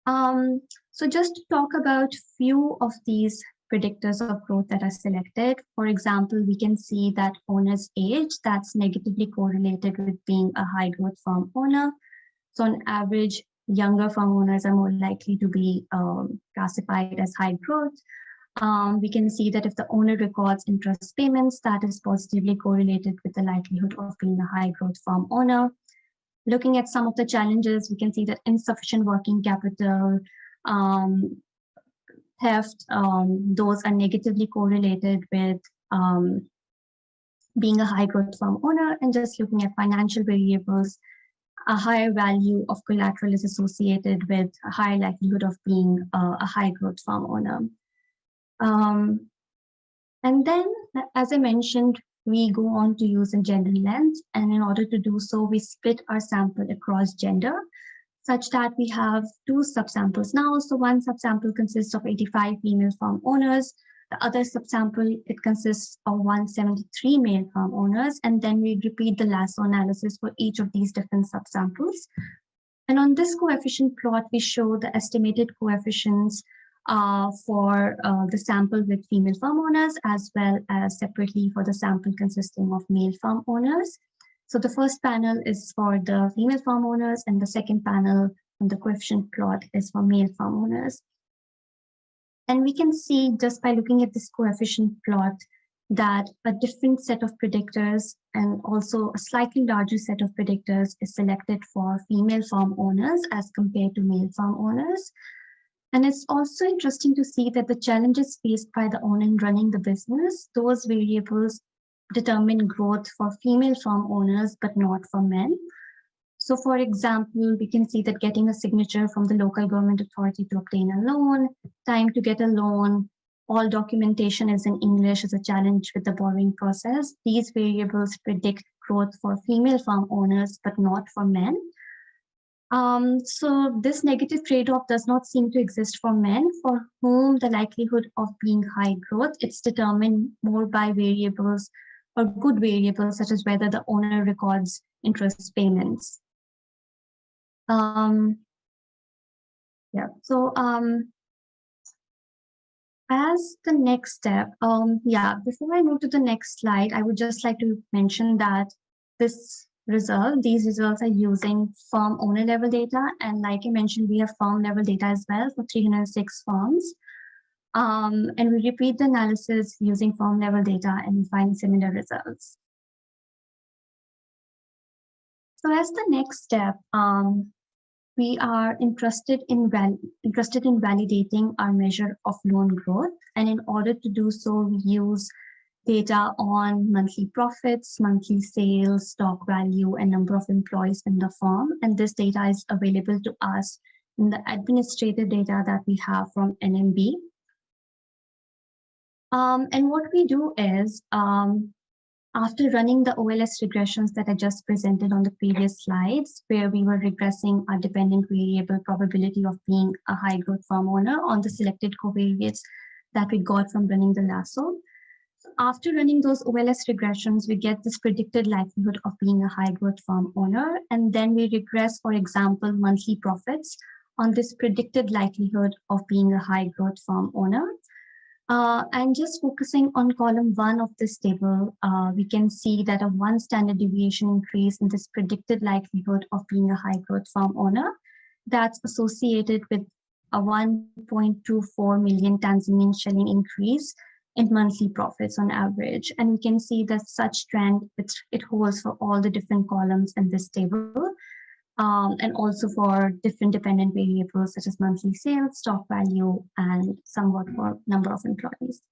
So just to talk about few of these predictors of growth that are selected, for example, we can see that owner's age, that's negatively correlated with being a high growth firm owner. So on average, younger firm owners are more likely to be classified as high growth. We can see that if the owner records interest payments, that is positively correlated with the likelihood of being a high growth firm owner. Looking at some of the challenges, we can see that insufficient working capital, theft, those are negatively correlated with being a high growth firm owner. And just looking at financial variables, a higher value of collateral is associated with a higher likelihood of being a high growth firm owner. And then, as I mentioned, we go on to use a gender lens. And in order to do so, we split our sample across gender, such that we have 2 subsamples now. So one subsample consists of 85 female firm owners. The other subsample, it consists of 173 male firm owners. And then we repeat the lasso analysis for each of these different subsamples. And on this coefficient plot, we show the estimated coefficients for the sample with female firm owners, as well as separately for the sample consisting of male firm owners. So the first panel is for the female firm owners, and the second panel on the coefficient plot is for male firm owners. And we can see just by looking at this coefficient plot that a different set of predictors and also a slightly larger set of predictors is selected for female firm owners as compared to male firm owners. And it's also interesting to see that the challenges faced by the owner in running the business, those variables determine growth for female firm owners, but not for men. So for example, we can see that getting a signature from the local government authority to obtain a loan, time to get a loan, all documentation is in English is a challenge with the borrowing process. These variables predict growth for female farm owners, but not for men. So this negative trade-off does not seem to exist for men, for whom the likelihood of being high growth, it's determined more by variables or good variables, such as whether the owner records interest payments. As the next step, before I move to the next slide, I would just like to mention that these results are using farm owner level data. And like I mentioned, we have farm level data as well for 306 farms. And we repeat the analysis using farm level data and we find similar results. So as the next step, we are interested in validating our measure of loan growth. And in order to do so, we use data on monthly profits, monthly sales, stock value, and number of employees in the farm. And this data is available to us in the administrative data that we have from NMB. And what we do is, after running the OLS regressions that I just presented on the previous slides, where we were regressing a dependent variable probability of being a high growth farm owner on the selected covariates that we got from running the lasso. After running those OLS regressions, we get this predicted likelihood of being a high growth farm owner. And then we regress, for example, monthly profits on this predicted likelihood of being a high growth farm owner. And just focusing on column 1 of this table, we can see that a 1 standard deviation increase in this predicted likelihood of being a high growth farm owner that's associated with a 1.24 million Tanzanian shilling increase in monthly profits on average. And we can see that such trend, it holds for all the different columns in this table. And also for different dependent variables such as monthly sales, stock value, and somewhat for number of employees.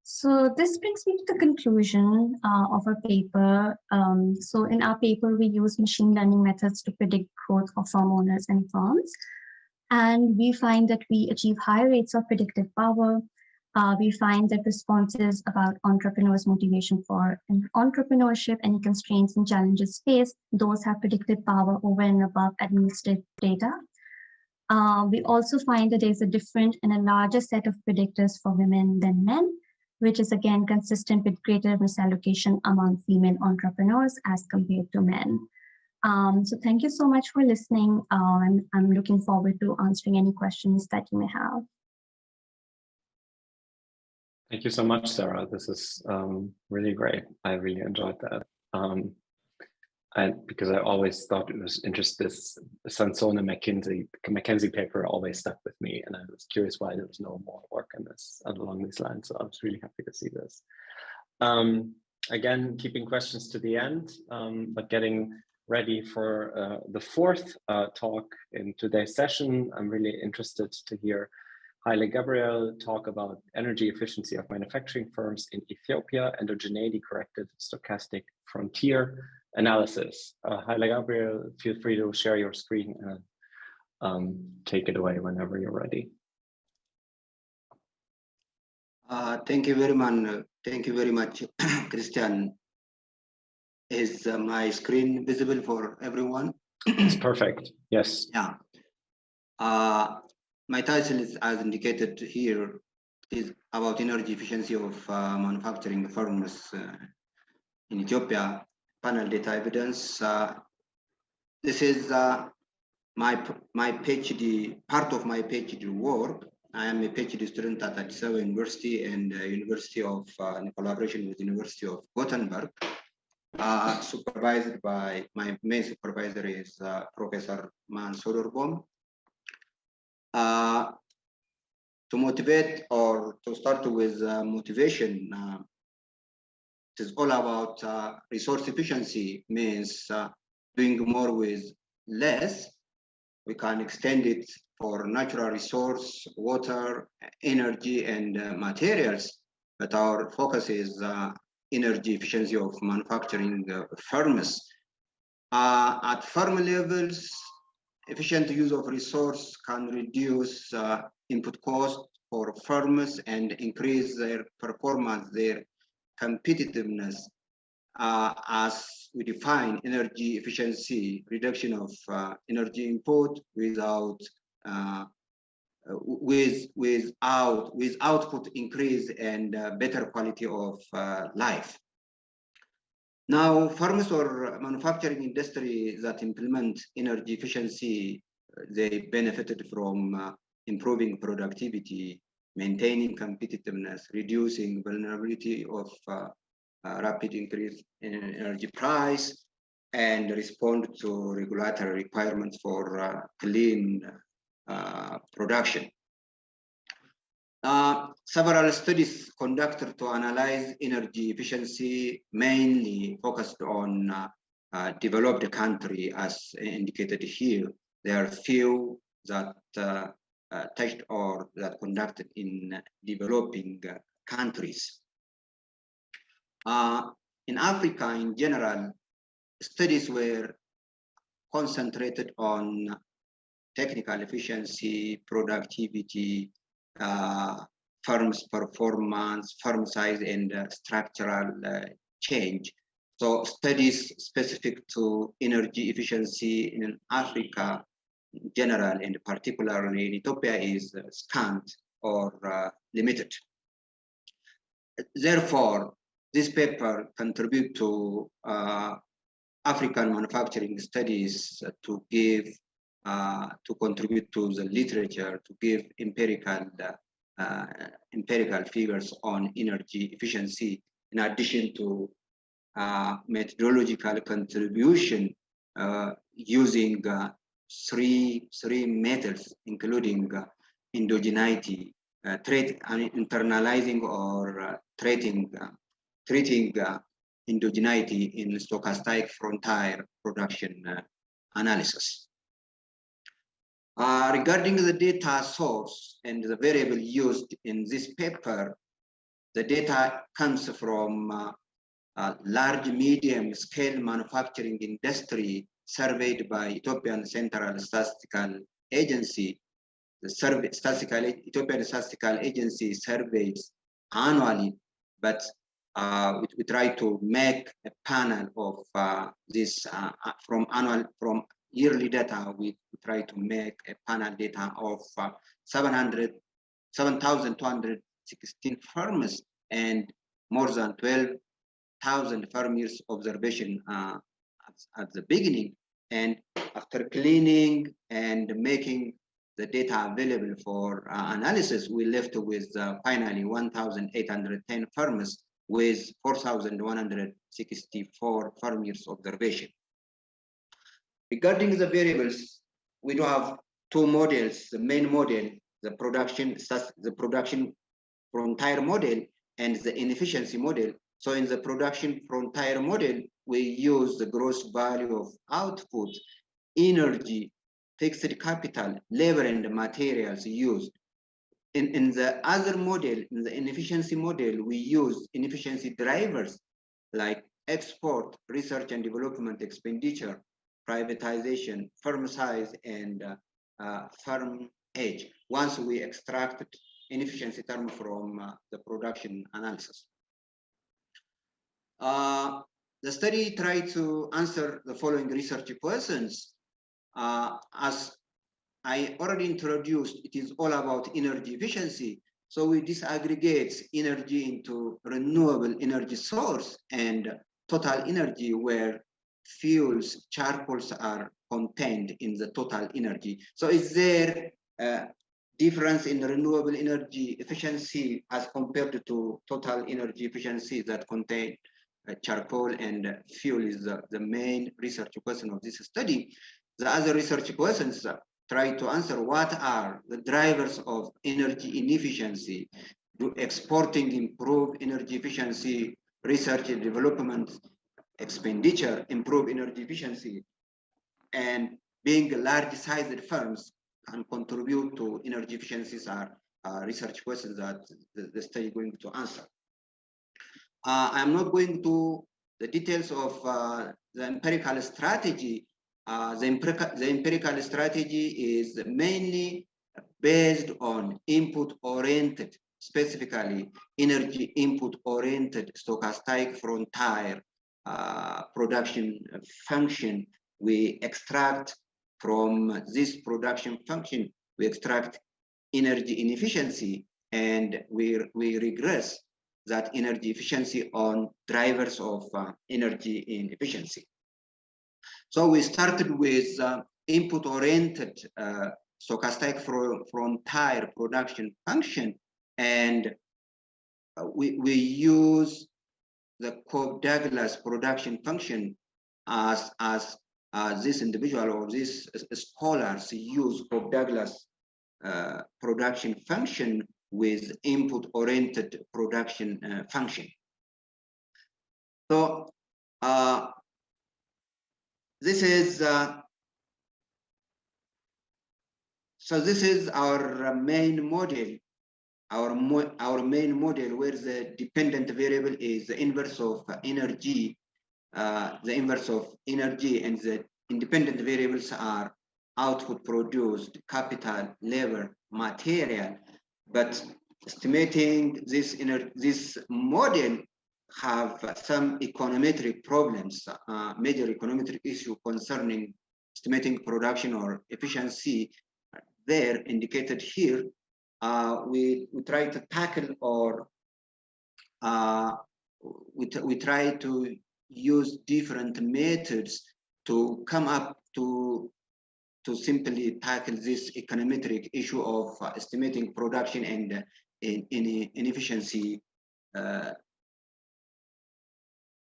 So this brings me to the conclusion of our paper. So in our paper, we use machine learning methods to predict growth of farm owners and farms. And we find that we achieve high rates of predictive power. We find that responses about entrepreneurs' motivation for entrepreneurship, any constraints and challenges faced, those have predictive power over and above administrative data. We also find that there's a different and a larger set of predictors for women than men, which is again consistent with greater misallocation among female entrepreneurs as compared to men. So thank you so much for listening. I'm looking forward to answering any questions that you may have. Thank you so much, Sarah. This is really great. I really enjoyed that. And because I always thought it was interesting, this Sansona McKenzie paper always stuck with me, and I was curious why there was no more work on this along these lines. So I was really happy to see this. Again, keeping questions to the end, but getting ready for the fourth talk in today's session. I'm really interested to hear Hailegebriel talk about energy efficiency of manufacturing firms in Ethiopia, endogeneity-corrected stochastic frontier analysis. Hailegebriel, feel free to share your screen and take it away whenever you're ready. Thank you very much. Thank you very much, Christian. Is my screen visible for everyone? It's perfect. Yes. Yeah. My title is, as indicated here, is about energy efficiency of manufacturing firms in Ethiopia, panel data evidence. This is my PhD, part of my PhD work. I am a PhD student at Addis Ababa University and University of, in collaboration with University of Gothenburg, supervised by, my main supervisor is Professor Mansour Bom. To motivate or to start with motivation, it is all about resource efficiency, means doing more with less. We can extend it for natural resource, water, energy, and materials, but our focus is energy efficiency of manufacturing firms. At firm levels, efficient use of resource can reduce input cost for firms and increase their performance, their competitiveness as we define energy efficiency, reduction of energy input without with output increase and better quality of life. Now, farmers or manufacturing industry that implement energy efficiency, they benefited from improving productivity, maintaining competitiveness, reducing vulnerability of rapid increase in energy price, and respond to regulatory requirements for clean production. Several studies conducted to analyze energy efficiency mainly focused on developed country, as indicated here. There are few that touched or that conducted in developing countries. In Africa in general, studies were concentrated on technical efficiency, productivity, firms performance, firm size, and structural change. So studies specific to energy efficiency in Africa in general, and particularly in Ethiopia, is scant or limited. Therefore, this paper contributes to African manufacturing studies to give to contribute to the literature, to give empirical figures on energy efficiency, in addition to methodological contribution using three methods, including endogeneity, internalizing or treating endogeneity in stochastic frontier production analysis. Regarding the data source and the variable used in this paper, the data comes from large medium scale manufacturing industry surveyed by Ethiopian Central Statistical Agency. The Ethiopian Statistical Agency surveys annually, but we try to make a panel of this from yearly data. We try to make a panel data of 7,216 farmers and more than 12,000 farm years observation at the beginning. And after cleaning and making the data available for analysis, we left with finally 1,810 farmers with 4,164 farm years observation. Regarding the variables, we do have two models: the main model, the production frontier model, and the inefficiency model. So in the production frontier model, we use the gross value of output, energy, fixed capital, labor, and materials used. In the other model, in the inefficiency model, we use inefficiency drivers like export, research and development expenditure, privatization, firm size, and firm age, once we extracted inefficiency term from the production analysis. The study tried to answer the following research questions. As I already introduced, it is all about energy efficiency. So we disaggregate energy into renewable energy source and total energy, where fuels, charcoals are contained in the total energy. So is there a difference in renewable energy efficiency as compared to total energy efficiency that contain charcoal and fuel? Is the main research question of this study. The other research questions try to answer what are the drivers of energy inefficiency. Do exporting improve energy efficiency? Research and development expenditure improve energy efficiency? And being large-sized firms can contribute to energy efficiencies are research questions that the study is going to answer. I'm not going to the details of the empirical strategy. The empirical strategy is mainly based on input-oriented. specifically energy input-oriented stochastic frontier production function, we extract from this production function, we extract energy inefficiency, and we regress that energy efficiency on drivers of energy inefficiency. So we started with input-oriented stochastic frontier production function, and we use the Cobb-Douglas production function as this individual or these scholars use Cobb-Douglas production function with input-oriented production function. So this is our main model. Our main model, where the dependent variable is the inverse of energy, and the independent variables are output produced, capital, labor, material. But estimating this model have some econometric problems, major econometric issue concerning estimating production or efficiency. There indicated here. We try to tackle, or we try to use different methods to come up to simply tackle this econometric issue of estimating production and inefficiency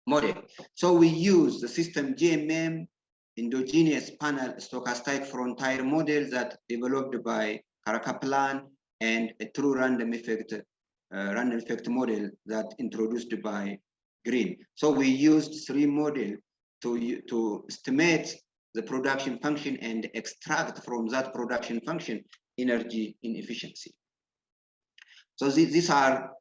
model. So we use the system GMM endogenous panel stochastic frontier model that developed by Karakaplan, and a true random effect model that introduced by Green. So we used three models to estimate the production function and extract from that production function energy inefficiency. So these are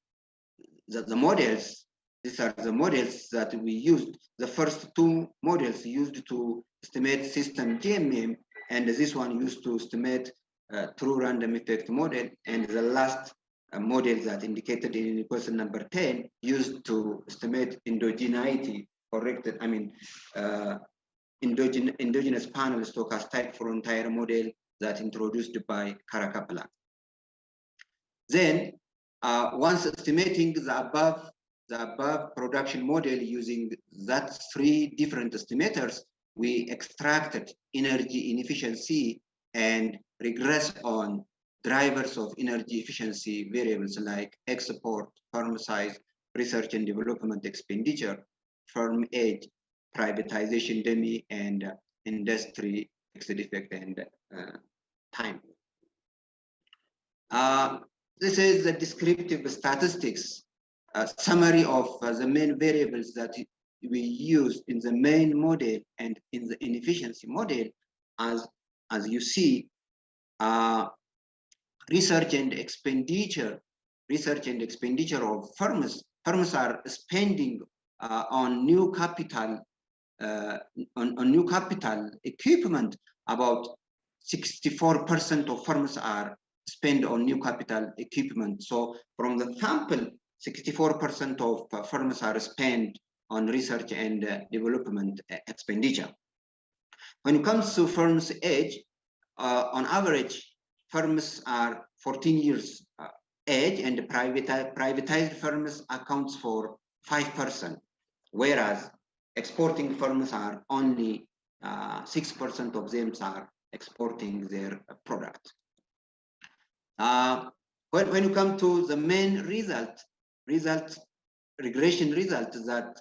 the models. These are the models that we used. The first two models used to estimate system GMM, and this one used to estimate true random effect model, and the last model that indicated in question number 10 used to estimate endogeneity-corrected, endogenous panel stochastic frontier model that introduced by Karakaplan. Then, once estimating the above production model using that three different estimators, we extracted energy inefficiency and regress on drivers of energy efficiency variables like export, firm size, research and development expenditure, firm age, privatization dummy, and industry exit effect and time. This is the descriptive statistics, summary of the main variables that we used in the main model and in the inefficiency model. As you see, research and expenditure of firms are spending on new capital equipment. About 64% of firms are spend on new capital equipment. So from the sample, 64% of firms are spent on research and development expenditure. When it comes to firms' age, on average, firms are 14 years age, and privatized firms accounts for 5%, whereas exporting firms are only 6% of them are exporting their product. When you come to the main regression result that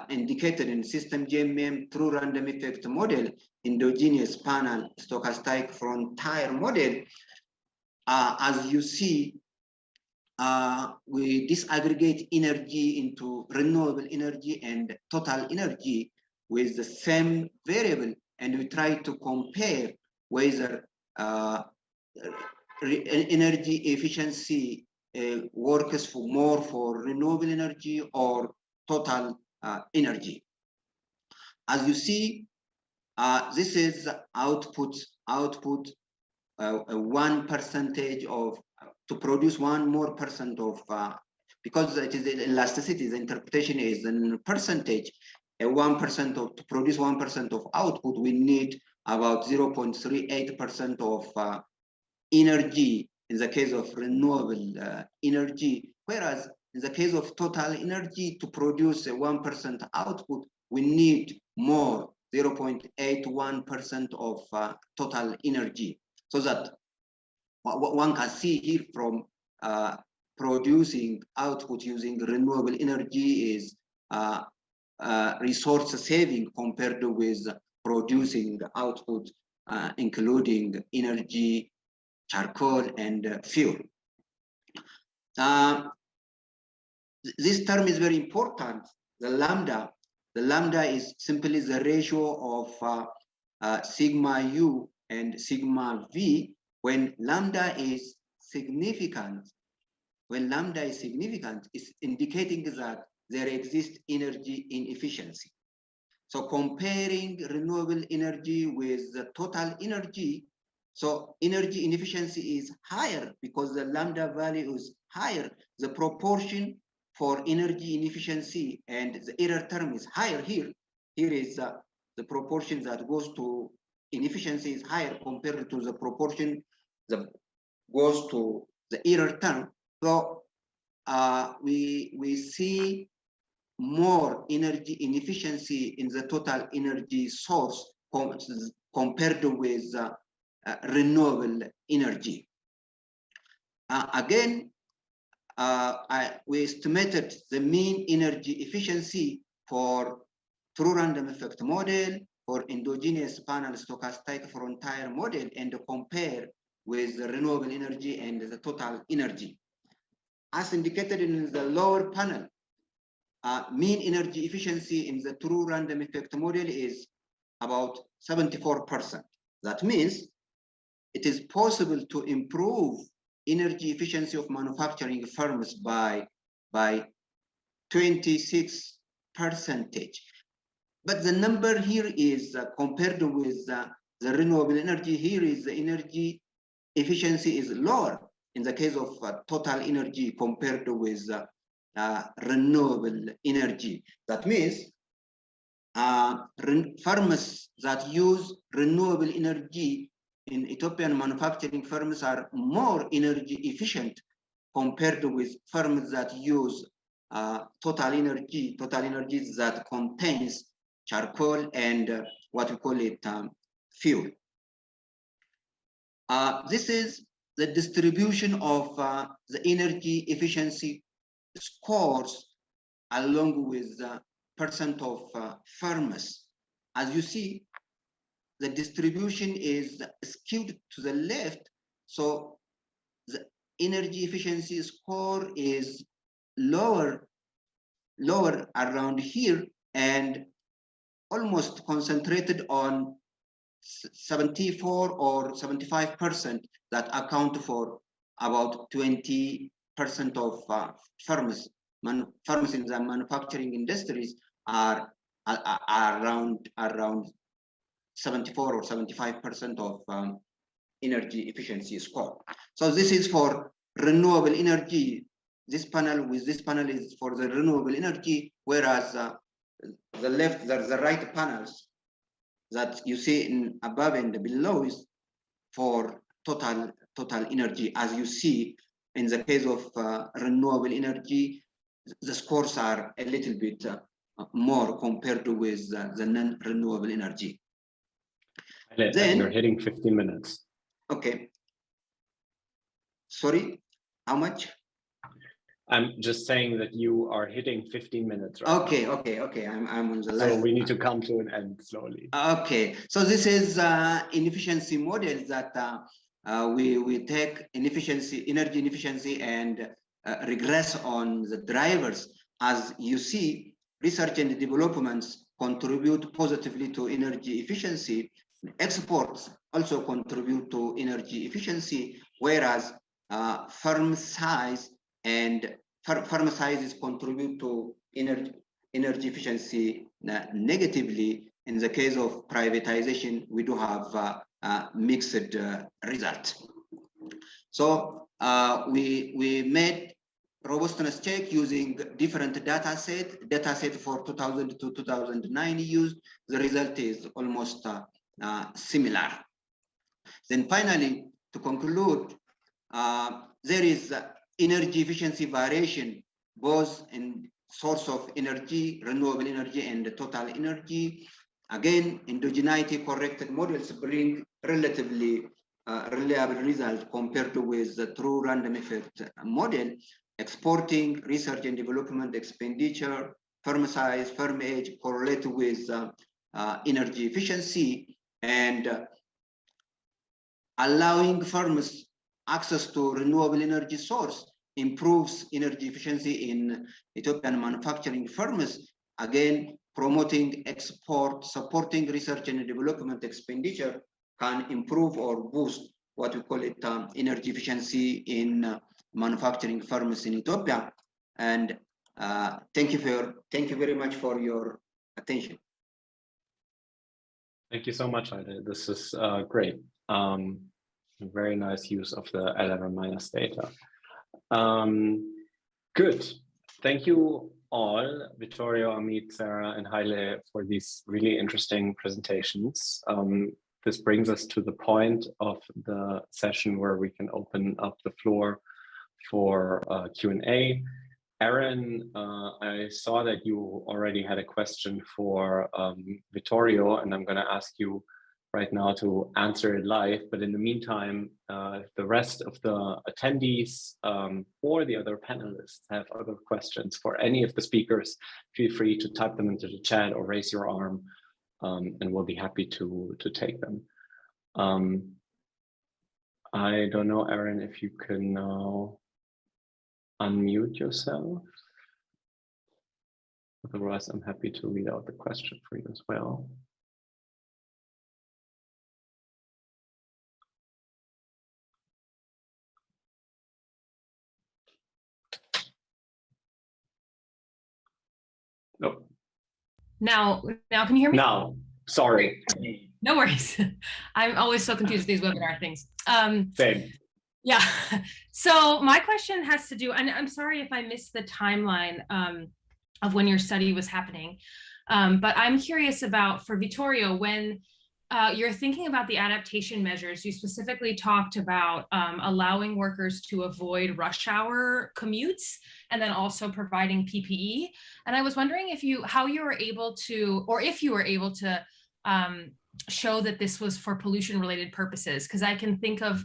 indicated in system GMM true random effect model, endogenous panel stochastic frontier model, as you see, we disaggregate energy into renewable energy and total energy with the same variable, and we try to compare whether energy efficiency works for renewable energy or total energy. As you see, this is output 1% of to produce 1% more of, because it is the elasticity, the interpretation is in percentage, 1% of, to produce 1% of output, we need about 0.38% of energy in the case of renewable energy, whereas in the case of total energy, to produce a 1% output, we need more, 0.81% of total energy. So that one can see here from producing output using renewable energy is resource saving compared with producing output including energy, charcoal, and fuel. This term is very important. The lambda is simply the ratio of sigma u and sigma v. When lambda is significant, it's indicating that there exists energy inefficiency. So comparing renewable energy with the total energy, so energy inefficiency is higher because the lambda value is higher. The proportion for energy inefficiency and the error term is higher here. Here is the proportion that goes to inefficiency is higher compared to the proportion that goes to the error term. So we see more energy inefficiency in the total energy source compared with renewable energy. Again, we estimated the mean energy efficiency for true random effect model, for endogenous panel stochastic frontier model, and compare with the renewable energy and the total energy. As indicated in the lower panel, mean energy efficiency in the true random effect model is about 74%. That means it is possible to improve energy efficiency of manufacturing firms by 26%. But the number here is compared with the renewable energy, here is the energy efficiency is lower in the case of total energy compared with renewable energy. That means firms that use renewable energy in Ethiopian manufacturing firms are more energy efficient compared with firms that use total energy that contains charcoal and what we call it fuel. This is the distribution of the energy efficiency scores along with the percent of firms. As you see, the distribution is skewed to the left, so the energy efficiency score is lower around here and almost concentrated on 74 or 75% that account for about 20% of firms in the manufacturing industries are around 74 or 75% of energy efficiency score. So this is for renewable energy. This panel is for the renewable energy, whereas the right panels that you see in above and below is for total energy. As you see, in the case of renewable energy, the scores are a little bit more compared with the non-renewable energy. Then you're hitting 15 minutes. Okay. Sorry, how much? I'm just saying that you are hitting 15 minutes right okay, now. Okay. I'm on the last. So we need to come to an end slowly. Okay. So this is inefficiency model that we take energy inefficiency and regress on the drivers. As you see, research and developments contribute positively to energy efficiency. Exports also contribute to energy efficiency, whereas firm size contribute to energy efficiency negatively. In the case of privatization, we do have mixed results. So we made robustness check using different data set for 2000 to 2009 used. The result is almost similar. Then finally, to conclude, there is energy efficiency variation both in source of energy, renewable energy, and total energy. Again, endogeneity-corrected models bring relatively reliable results compared to with the true random effect model. Exporting, research and development expenditure, firm size, firm age correlate with energy efficiency, and allowing firms access to renewable energy source improves energy efficiency in Ethiopian manufacturing firms. Again, promoting export, supporting research and development expenditure can improve or boost what we call it energy efficiency in manufacturing firms in Ethiopia. And thank you very much for your attention. Thank you so much, Haile. This is great. Very nice use of the 11- data. Good. Thank you all, Vittorio, Ameet, Sarah, and Haile, for these really interesting presentations. This brings us to the point of the session where we can open up the floor for Q&A. Aaron, I saw that you already had a question for Vittorio, and I'm going to ask you right now to answer it live. But in the meantime, if the rest of the attendees or the other panelists have other questions for any of the speakers, feel free to type them into the chat or raise your arm, and we'll be happy to take them. I don't know, Aaron, if you can now unmute yourself. Otherwise, I'm happy to read out the question for you as well. No. Now can you hear me? Now, sorry. No worries. I'm always so confused with these webinar things. Same. Yeah. So my question has to do, and I'm sorry if I missed the timeline of when your study was happening, but I'm curious about, for Vittorio, when you're thinking about the adaptation measures, you specifically talked about allowing workers to avoid rush hour commutes and then also providing PPE. And I was wondering how you were able to, or if you were able to show that this was for pollution related purposes. Because I can think of,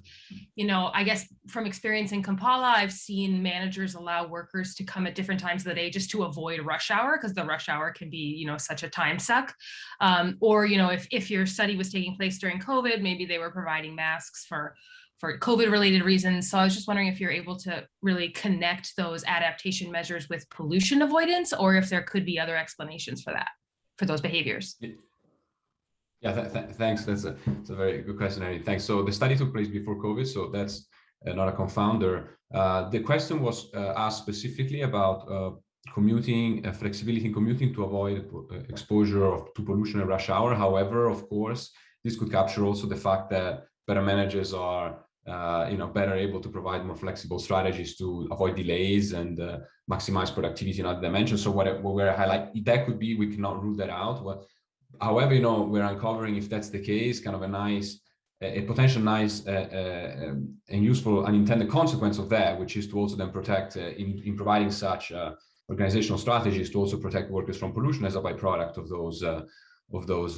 I guess from experience in Kampala, I've seen managers allow workers to come at different times of the day just to avoid rush hour, because the rush hour can be, such a time suck. Or, if your study was taking place during COVID, maybe they were providing masks for COVID related reasons. So I was just wondering if you're able to really connect those adaptation measures with pollution avoidance, or if there could be other explanations for that, for those behaviors. Yeah, thanks. That's a very good question, Ameet. Thanks. So the study took place before COVID, so that's not a confounder. The question was asked specifically about commuting, flexibility in commuting to avoid exposure to pollution and rush hour. However, of course, this could capture also the fact that better managers are better able to provide more flexible strategies to avoid delays and maximize productivity in other dimensions. So what we're highlighting, that could be, we cannot rule that out. However, we're uncovering, if that's the case, kind of a potential nice and useful unintended consequence of that, which is to also then protect, in providing such organizational strategies, to also protect workers from pollution as a byproduct of those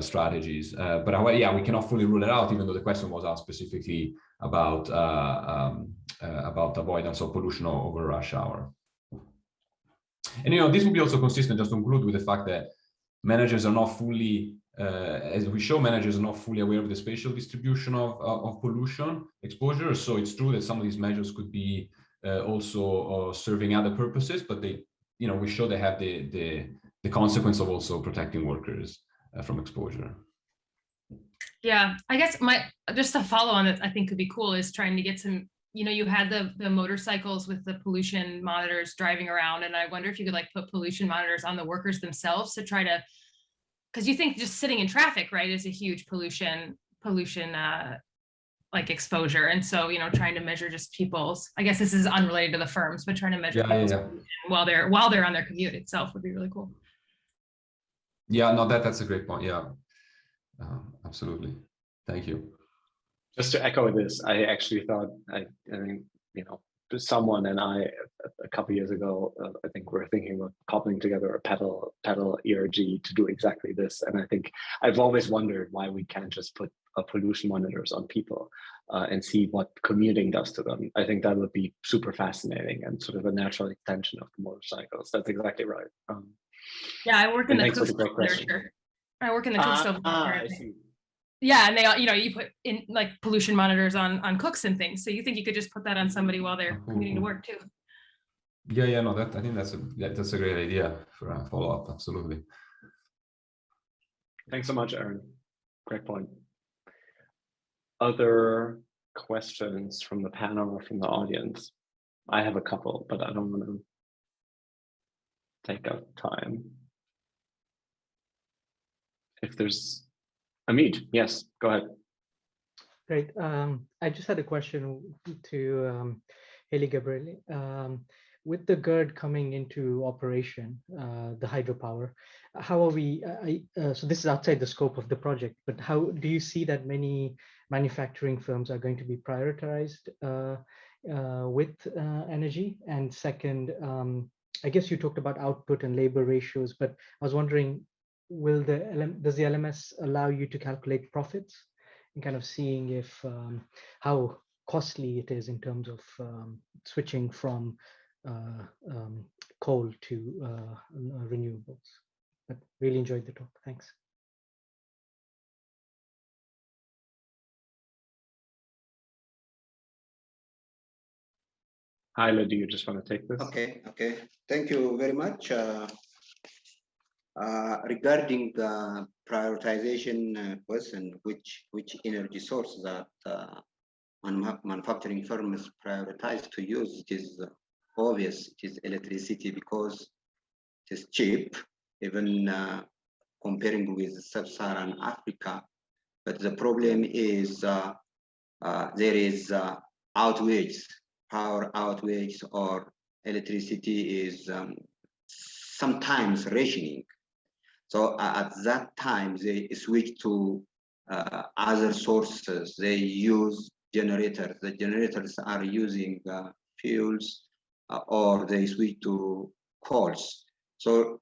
strategies. But however, yeah, we cannot fully rule it out, even though the question was asked specifically about avoidance of pollution over rush hour. And this will be also consistent, just to conclude, with the fact that managers are not fully, as we show, managers are not fully aware of the spatial distribution of pollution exposure. So it's true that some of these measures could be also serving other purposes, but they, we show they have the consequence of also protecting workers from exposure. Yeah, I guess just a follow on that I think could be cool is trying to get some, you had the motorcycles with the pollution monitors driving around, and I wonder if you could put pollution monitors on the workers themselves to try to, because you think just sitting in traffic, right, is a huge pollution like exposure. And so, trying to measure just people's, I guess this is unrelated to the firms, but trying to measure people's while they're on their commute itself would be really cool. Yeah, no, that's a great point. Yeah, absolutely. Thank you. Just to echo this, I actually thought, I mean, someone and I a couple of years ago, I think we're thinking of coupling together a pedal ERG to do exactly this. And I think I've always wondered why we can't just put pollution monitors on people and see what commuting does to them. I think that would be super fascinating and sort of a natural extension of the motorcycles. That's exactly right. Yeah, I work in the coastal literature. I work in the coastal I see. Yeah, and they, you put in like pollution monitors on cooks and things. So you think you could just put that on somebody while they're commuting to work too? Yeah, no, I think that's a great idea for a follow-up. Absolutely. Thanks so much, Aaron. Great point. Other questions from the panel or from the audience? I have a couple, but I don't want to take up time. If there's Ameet, yes, go ahead. Great. I just had a question to Hailegebriel. With the GERD coming into operation, the hydropower, how are we, so this is outside the scope of the project, but how do you see that many manufacturing firms are going to be prioritized with energy? And second, I guess you talked about output and labor ratios, but I was wondering, does the LMS allow you to calculate profits and kind of seeing if how costly it is in terms of switching from coal to renewables? But really enjoyed the talk. Thanks. Haile, do you just want to take this? Okay. Thank you very much. Regarding the prioritization question, which energy sources that manufacturing firms prioritize to use, it is obvious it is electricity because it is cheap, even comparing with sub-Saharan Africa. But the problem is there is outage, power outage, or electricity is sometimes rationing. So at that time, they switch to other sources. They use generators. The generators are using fuels, or they switch to coals. So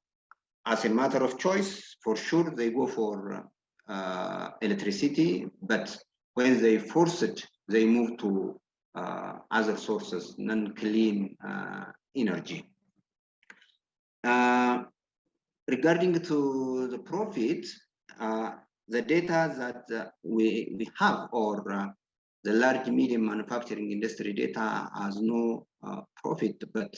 as a matter of choice, for sure, they go for electricity, but when they force it, they move to other sources, non-clean energy. Regarding to the profit, the data that we have, or the large medium manufacturing industry data, has no profit, but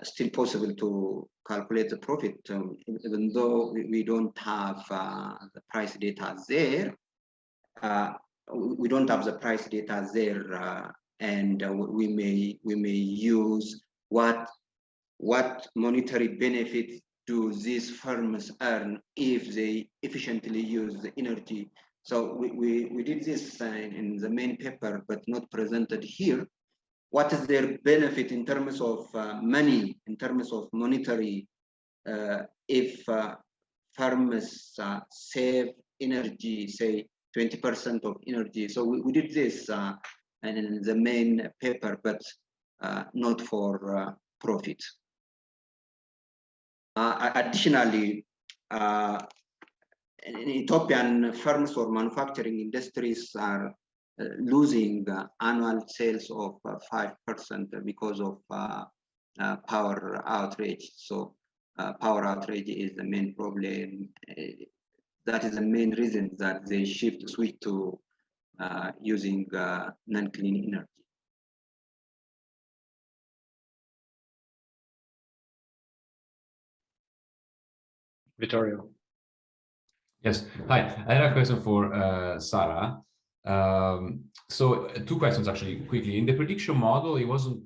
still possible to calculate the profit, even though we don't have the price data there. We don't have the price data there, and we may use what monetary benefit do these firms earn if they efficiently use the energy. So we did this in the main paper, but not presented here. What is their benefit in terms of money, in terms of monetary, if firms save energy, say 20% of energy. So we did this in the main paper, but not for profit. Additionally, Ethiopian firms or manufacturing industries are losing annual sales of 5% because of power outage. So power outage is the main problem. That is the main reason that they switch to using non-clean energy. Vittorio. Yes. Hi. I have a question for Sarah. So two questions actually quickly. In the prediction model, it wasn't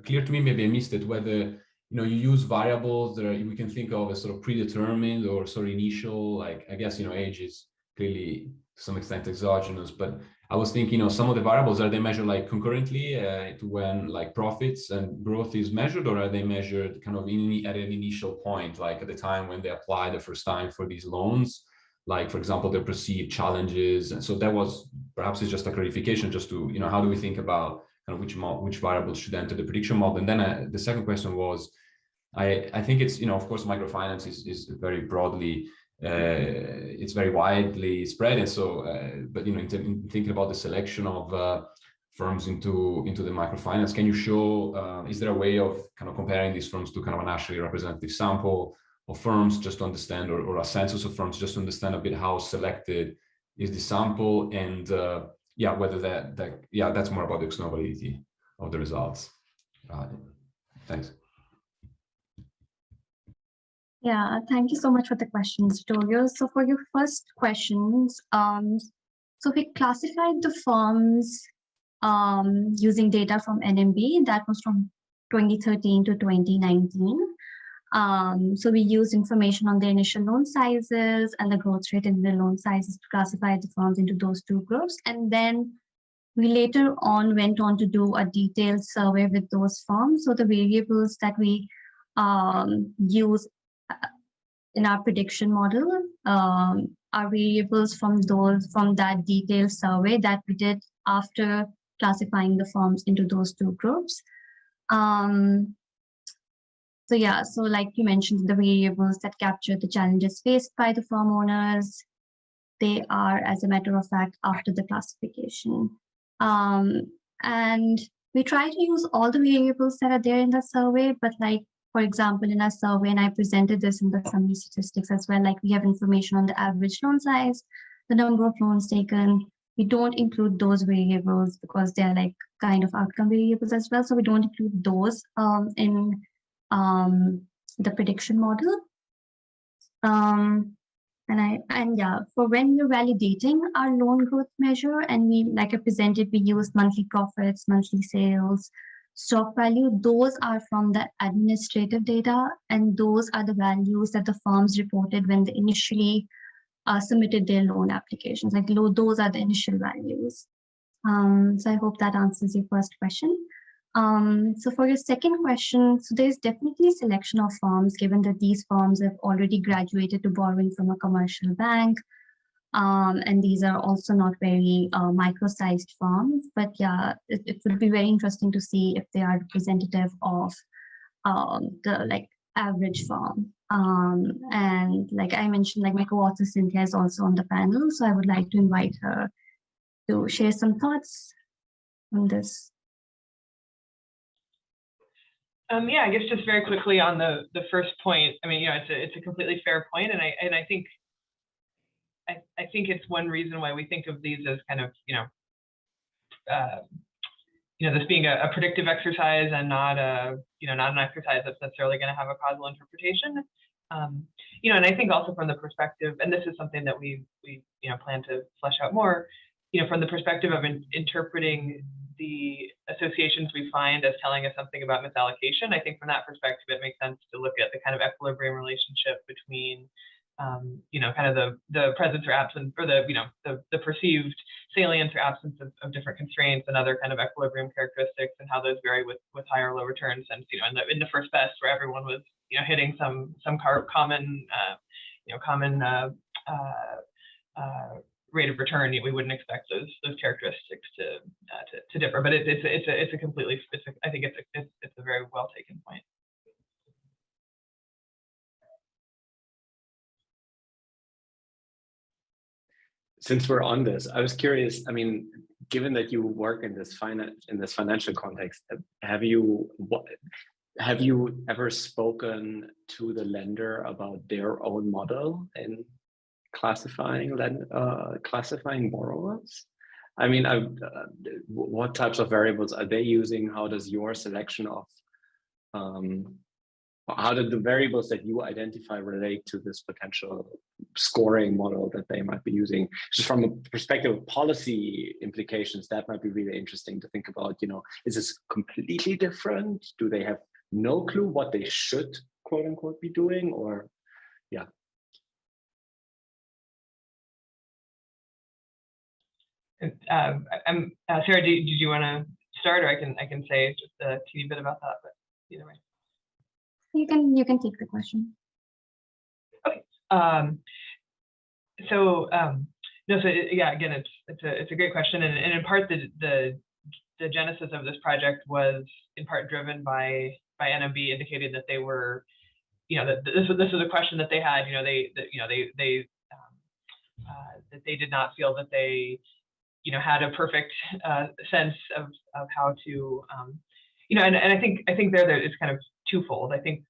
clear to me, maybe I missed it, whether you use variables that we can think of as sort of predetermined or sort of initial, like I guess age is clearly some extent exogenous. But I was thinking, you know, some of the variables, are they measured like concurrently to when like profits and growth is measured, or are they measured kind of at an initial point, like at the time when they apply the first time for these loans? Like, for example, their perceived challenges. And so that was, perhaps it's just a clarification, just to, you know, how do we think about kind of which variables should enter the prediction model? And then the second question was, I think it's, you know, of course, microfinance is very broadly, it's very widely spread. And so, but, you know, in thinking about the selection of firms into the microfinance, can you show, is there a way of kind of comparing these firms to kind of a nationally representative sample of firms, just to understand, or a census of firms, just to understand a bit how selected is the sample, and yeah, whether that's more about the externality of the results. Thanks. Yeah, thank you so much for the questions, Vittorio. So for your first questions, so we classified the firms using data from NMB that was from 2013 to 2019. So we used information on the initial loan sizes and the growth rate in the loan sizes to classify the firms into those two groups. And then we later on went on to do a detailed survey with those firms. So the variables that we use in our prediction model are variables from that detailed survey that we did after classifying the firms into those two groups. So yeah, so like you mentioned, the variables that capture the challenges faced by the firm owners, they are, as a matter of fact, after the classification. And we try to use all the variables that are there in the survey, but like, for example, in our survey, and I presented this in the summary statistics as well, like we have information on the average loan size, the number of loans taken. We don't include those variables because they're like kind of outcome variables as well. So we don't include those in the prediction model. And yeah, for when we're validating our loan growth measure, and we, like I presented, we use monthly profits, monthly sales, stock value. Those are from the administrative data, and those are the values that the firms reported when they initially submitted their loan applications. Like those are the initial values. So I hope that answers your first question. So for your second question, so there's definitely selection of firms, given that these firms have already graduated to borrowing from a commercial bank. And these are also not very micro-sized firms, but yeah, it would be very interesting to see if they are representative of the like average firm. And like I mentioned, like my co-author Cynthia is also on the panel, so I would like to invite her to share some thoughts on this. Yeah, I guess just very quickly on the first point. I mean, you know, it's a completely fair point, and I think it's one reason why we think of these as kind of, this being a predictive exercise and not not an exercise that's necessarily going to have a causal interpretation. And I think also from the perspective, and this is something that we plan to flesh out more, from the perspective of interpreting the associations we find as telling us something about misallocation. I think from that perspective, it makes sense to look at the kind of equilibrium relationship between, kind of the presence or absence, or the perceived salience or absence of different constraints and other kind of equilibrium characteristics, and how those vary with higher or low returns. And in the first best, where everyone was hitting some common rate of return, we wouldn't expect those characteristics to differ. But I think it's a very well taken point. Since we're on this, I was curious. I mean, given that you work in this financial context, have you ever spoken to the lender about their own model in classifying borrowers? I mean, what types of variables are they using? How does your selection of how did the variables that you identify relate to this potential scoring model that they might be using? Just from a perspective of policy implications, that might be really interesting to think about. Is this completely different? Do they have no clue what they should, quote unquote, be doing? Or, yeah. Sarah, did you want to start, or I can say just a teeny bit about that, but either way. You can take the question. Okay. So yeah, again, it's a great question, and in part the genesis of this project was in part driven by NMB indicating that they were, that this was a question that they had. That they did not feel that they had a perfect sense of how to and I think there it's kind of twofold. I think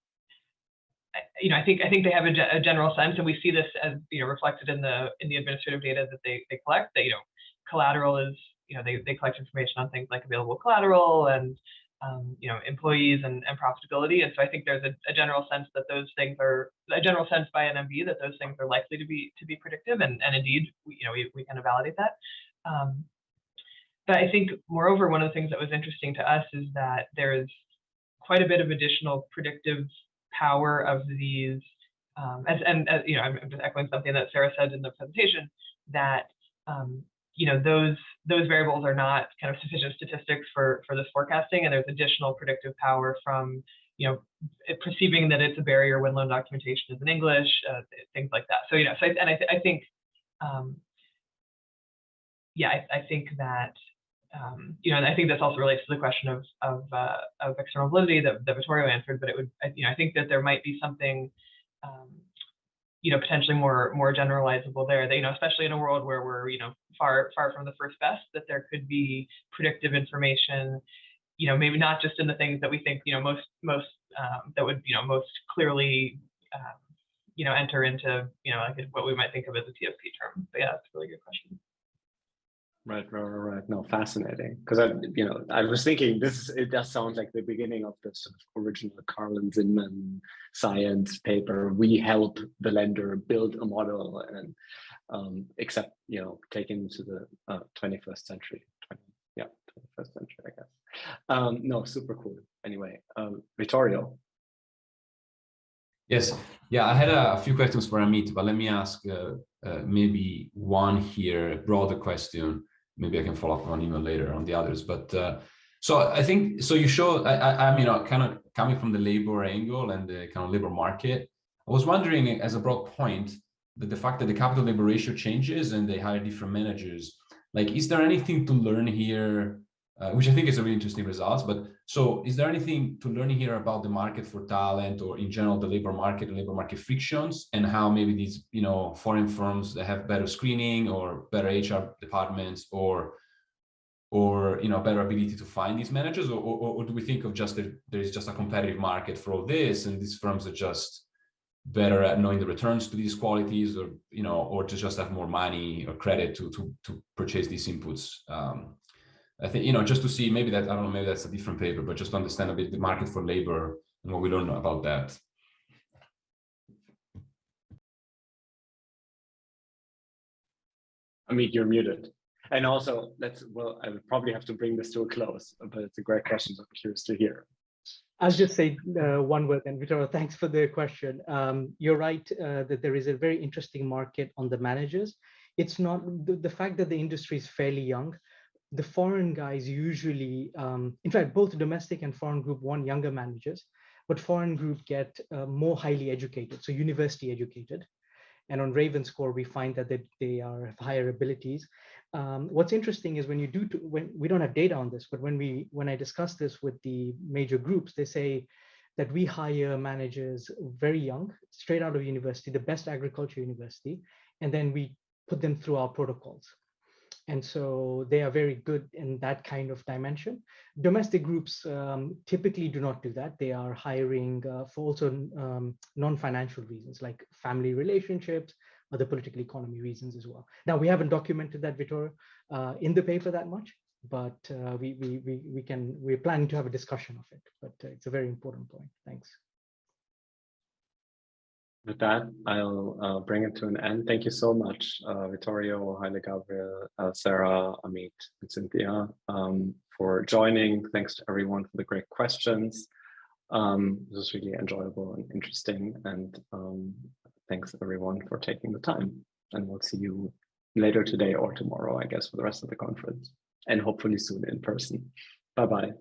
they have a general sense, and we see this as reflected in the administrative data that they collect, that collateral is they collect information on things like available collateral and employees and profitability. And so I think there's a general sense that those things are a general sense by NMB that those things are likely to be predictive, and indeed we kind of validate that. But I think moreover, one of the things that was interesting to us is that there's quite a bit of additional predictive power of these, I'm just echoing something that Sarah said in the presentation, that those variables are not kind of sufficient statistics for this forecasting, and there's additional predictive power from perceiving that it's a barrier when loan documentation is in English, things like that. So I think I think that and I think this also relates to the question of external validity that Vittorio answered, but it would I think that there might be something potentially more generalizable there, that especially in a world where we're far from the first best, that there could be predictive information, maybe not just in the things that we think most that would most clearly enter into like what we might think of as a TSP term. But yeah, that's a really good question. Right. No, fascinating. Because I was thinking it does sound like the beginning of the sort of original Carl and Zinman science paper. We help the lender build a model, and except taken to the 21st century. 21st century, I guess. No, super cool. Anyway, Vittorio. Yes. Yeah, I had a few questions for Ameet, but let me ask maybe one here, a broader question. Maybe I can follow up on email later on the others. But so I think, so you show, I'm kind of coming from the labor angle and the kind of labor market. I was wondering, as a broad point, that the fact that the capital labor ratio changes and they hire different managers, like, is there anything to learn here? Which I think is a really interesting result. But so is there anything to learn here about the market for talent, or in general, the labor market and labor market frictions, and how maybe these, foreign firms that have better screening or better HR departments or better ability to find these managers, or do we think of just that there is just a competitive market for all this, and these firms are just better at knowing the returns to these qualities, or to just have more money or credit to purchase these inputs? I think, just to see, maybe that, I don't know, maybe that's a different paper, but just to understand a bit the market for labor and what we learn about that. Ameet, you're muted. And also, I would probably have to bring this to a close, but it's a great question, so I'm curious to hear. I'll just say one word, and Vittorio, thanks for the question. You're right that there is a very interesting market on the managers. It's not the fact that the industry is fairly young. The foreign guys usually, in fact, both domestic and foreign group want younger managers, but foreign group get more highly educated, so university educated. And on Raven score, we find that they have higher abilities. What's interesting is when we don't have data on this, but when I discuss this with the major groups, they say that we hire managers very young, straight out of university, the best agriculture university, and then we put them through our protocols. And so they are very good in that kind of dimension. Domestic groups typically do not do that. They are hiring for also non-financial reasons, like family relationships, other political economy reasons as well. Now, we haven't documented that, Vittorio, in the paper that much, but we're planning to have a discussion of it. But it's a very important point. Thanks. With that, I'll bring it to an end. Thank you so much, Vittorio, Hailegebriel, Sarah, Ameet, and Cynthia, for joining. Thanks to everyone for the great questions. This was really enjoyable and interesting. And thanks everyone for taking the time. And we'll see you later today or tomorrow, I guess, for the rest of the conference, and hopefully soon in person. Bye-bye.